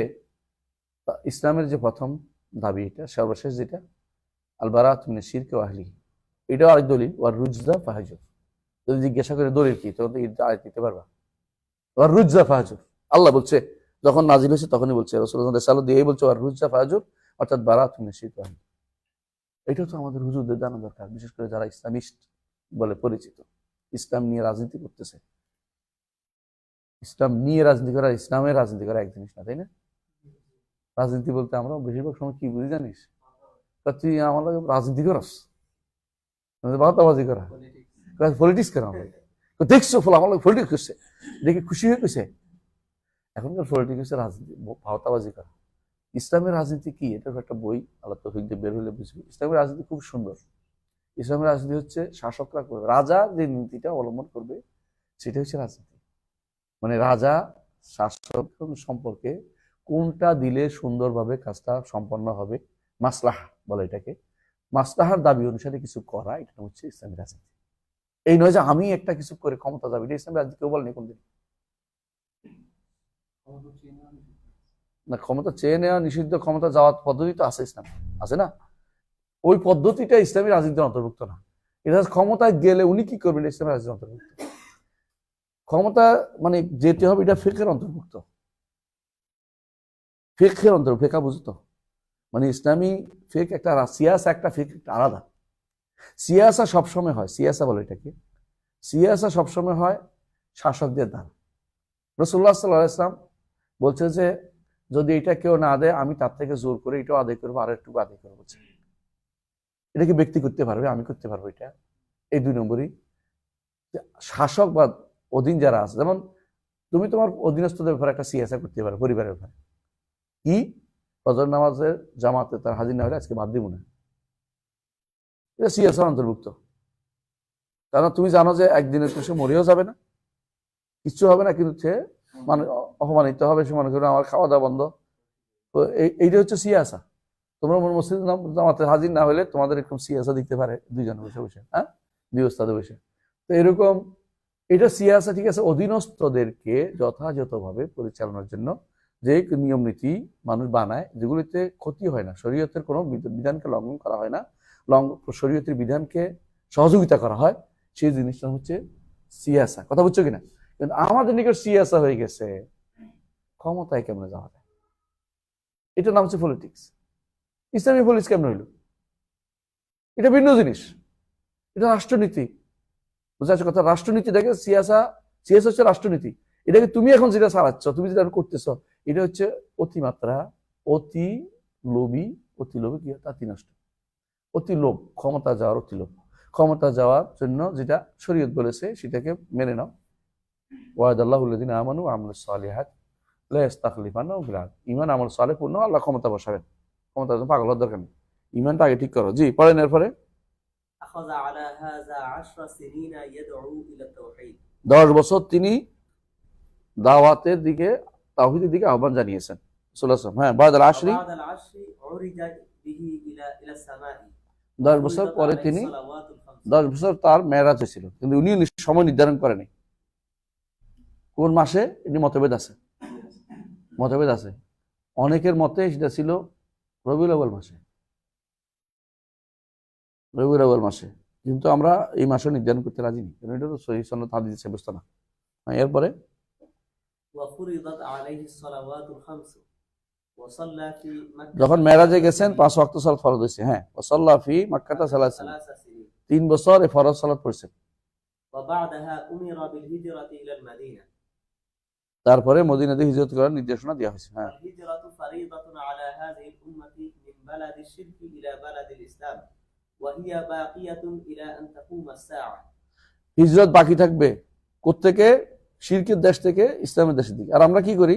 ইসলামের যে প্রথম দাবি, এটা সর্বশেষ যেটা আল বারাআত মিনাশ শিরক ওয়া আহলিহি, এটাও আরেক দলিল। ওয়ার রুজদা ফাহজুর, যদি জিজ্ঞাসা করে দলিল কি, তখন আয়াত দিতে পারবা। ওয়ার রুজদা ফাহজুর, আল্লাহ বলছে যখন নাজিল হয়েছে তখনই বলছে, রাসূলুল্লাহ সাল্লাল্লাহু আলাইহি ওয়াসাল্লাম দিয়েই বলছে ওয়ার রুজদা ফাহজুর, অর্থাৎ বারাআত মিনাশ শিরক ওয়া আহলিহি। এটাও তো আমাদের হুজুরদের জানা দরকার, বিশেষ করে যারা ইসলামিস্ট বলে পরিচিত, ইসলাম নিয়ে রাজনীতি করতেছে। ইসলাম নিয়ে রাজনীতি করা, ইসলামের রাজনীতি করা এক জিনিস না, তাই না? রাজনীতি বলতে আমরা বেশিরভাগ সময় কি বুঝি জানিস? তুই আমার লাগে রাজনীতি করস, ভাওতাবাজি করা, পলিটিক্স করা। আমরা দেখছো ফলে আমার লাগে পলিটিক্স করছে, দেখে খুশি হয়ে গেছে। এখনকার পলিটিক্স হচ্ছে রাজনীতি, ভাওতাবাজি করা। ইসলামের রাজনীতি কি? এটার একটা বই আল্লাহ তৌফিক দিয়ে বের হলে বুঝবি। ইসলামের রাজনীতি খুব সুন্দর। ইসলামের রাজনীতি হচ্ছে শাসকরা করবে, রাজা যে নীতিটা অবলম্বন করবে সেটা হচ্ছে রাজনীতি। মানে রাজা শাসক সম্পর্কে কোনটা দিলে সুন্দরভাবে কাজটা সম্পন্ন হবে, মাসলাহ বলে এটাকে, মাসলাহার দাবি অনুসারে কিছু করা, এটা হচ্ছে ইসলামী রাজনীতি। এই নয় যে আমি একটা কিছু করে ক্ষমতা যাবে, এটা ইসলামী রাজনীতি কেউ বলেনি কোনদিন। না, ক্ষমতা চেয়ে নেওয়া নিষিদ্ধ, ক্ষমতা যাওয়ার পদ্ধতি তো আছে ইসলাম, আছে না? ওই পদ্ধতিটা ইসলামী রাজনীতির অন্তর্ভুক্ত না। এটা ক্ষমতায় গেলে উনি কি করবেন, ইসলামী রাজনীতির অন্তর্ভুক্ত। ক্ষমতা মানে যেতে হবে, এটা ফিকহের অন্তর্ভুক্ত, ফিকহের অন্তর্ভুক্ত। ফিকহ বুঝতো মানে ইসলামী ফিকহ একটা, সিয়াসা একটা, ফিকহ একটা আলাদা। সিয়াসা সবসময় হয়, সিয়াসা বলে এটাকে, সিয়াসা সবসময় হয় শাসকদের দ্বারা। রাসূলুল্লাহ সাল্লাল্লাহু আলাইহি ওয়াসাল্লাম বলছে যে যদি এটা কেউ না দেয় আমি তার থেকে জোর করে এটাও আদায় করবো, আর একটু আদায় করবো। এটা কি ব্যক্তি করতে পারবে? আমি করতে পারবো এটা। এই দুই নম্বরই শাসক বা অধীন যারা আছে, যেমন তুমি তোমার অধীনস্থদের ব্যাপারে একটা সিয়াসা করতে পারো, পরিবারের ব্যাপারে। কি? ফজর নামাজের জামাতে তার হাজির না হলে আজকে বাদ দিব না, এটা সিয়াসার অন্তর্ভুক্ত। কারণ তুমি জানো যে একদিনের সে মরেও যাবে না, কিচ্ছু হবে না, কিন্তু সে মানে অপমানিত হবে, সে মনে করবে আমার খাওয়া দাওয়া বন্ধ। তো এইটা হচ্ছে সিয়াসা। তোমরা মসজিদ জামাতে হাজির না হলে তোমাদের এরকম সিয়াসা দিতে পারে দুইজনে বসে বসে, হ্যাঁ, দুই ওস্তাদে বসে। তো এরকম এটা সিয়াসা, ঠিক আছে। অধীনস্থদেরকে যথাযথভাবে পরিচালনার জন্য যে নিয়ম নীতি মানুষ বানায়, যেগুলিতে ক্ষতি হয় না, শরীয়তের কোনো বিধানকে লঙ্ঘন করা হয় না, শরীয়তের বিধানকে সহযোগিতা করা হয়, সেই জিনিসটা হচ্ছে সিয়াসা। কথা বুঝছো কিনা? কিন্তু আমাদের নিকট সিয়াসা হয়ে গেছে ক্ষমতায় কেমনে যাওয়া যায়, এটার নাম হচ্ছে পলিটিক্স। ইসলামী পলিটিক্স কেমন হইল? এটা ভিন্ন জিনিস, এটা রাষ্ট্রনীতি। বুঝতে পারছো কথা? রাষ্ট্রনীতিটাকে সিয়াসা, সিয়াসা হচ্ছে রাষ্ট্রনীতি। এটাকে তুমি এখন যেটা চালাচ্ছ, তুমি যেটা করতেছ, এটা হচ্ছে অতিমাত্রা, অতি লোভী, অতি লোভী কি তাতি নষ্ট, অতি লোভ, ক্ষমতা যাওয়ার অতি লোভ। ক্ষমতা যাওয়ার জন্য যেটা শরীয়ত বলেছে সেটাকে মেনে নাও। ওয়াদাল্লাহুল্লাযিনা আমানু ওয়া আমিলুস সালিহাত লা ইস্তাখলিফান্নাহুম ফিল আরদ। ঈমান আমল সালেহ পূর্ণ, আল্লাহ ক্ষমতা বসাবেন। ক্ষমতা পাগল হওয়ার দরকার নেই, ঈমানটা আগে ঠিক করো। জি, পড়েন এরপরে। أخذ على هذا 10 سنين يدعو إلى التوحيد। 10 বছর তিনি দাওয়াতের দিকে, তাওহীদের দিকে আহ্বান জানিয়েছেন। হ্যাঁ, বাদাল আশরি, وبعد العشر عرج به إلى السماء 10 বছর পরে তিনি, الصلوات الخمس। 10 বছর তার মেরাজ হয়েছিল, কিন্তু উনি সময় নির্ধারণ করেনি কোন মাসে। এটি মতভেদ আছে, মতভেদ আছে। অনেকের মতে সেটা ছিল রবিউল আউয়াল মাসে, রবিউল আউয়াল মাসে, কিন্তু আমরা এই মাসে নির্ধারণ করতে রাজি নেই, কারণ এটা তো সহিহ সুন্নাত হাদিসে সাব্যস্ত না। এরপরে وفرضت عليه الصلوات الخمس وصلى في مكة যখন মেরাজে গেছেন 5 ওয়াক্ত সালাত ফরজ হয়েছে। হ্যাঁ, ওয়াসাল্লা ফি মাক্কাতা 3 سنين 3 বছর এই ফরজ সালাত পড়ছেন। وبعدها أمر بالهجرة إلى المدينة। তারপরে মদিনাতে হিজরত করার নির্দেশনা দেওয়া হয়েছে। হ্যাঁ, والهجرة فريضة على هذه الأمة من بلد الشرك إلى بلد الإسلام وهي باقية إلى أن تقوم الساعة। হিজরত বাকি থাকবে কোত্থেকে? শিরকের দেশ থেকে ইসলামের দেশের দিকে। আর আমরা কি করি?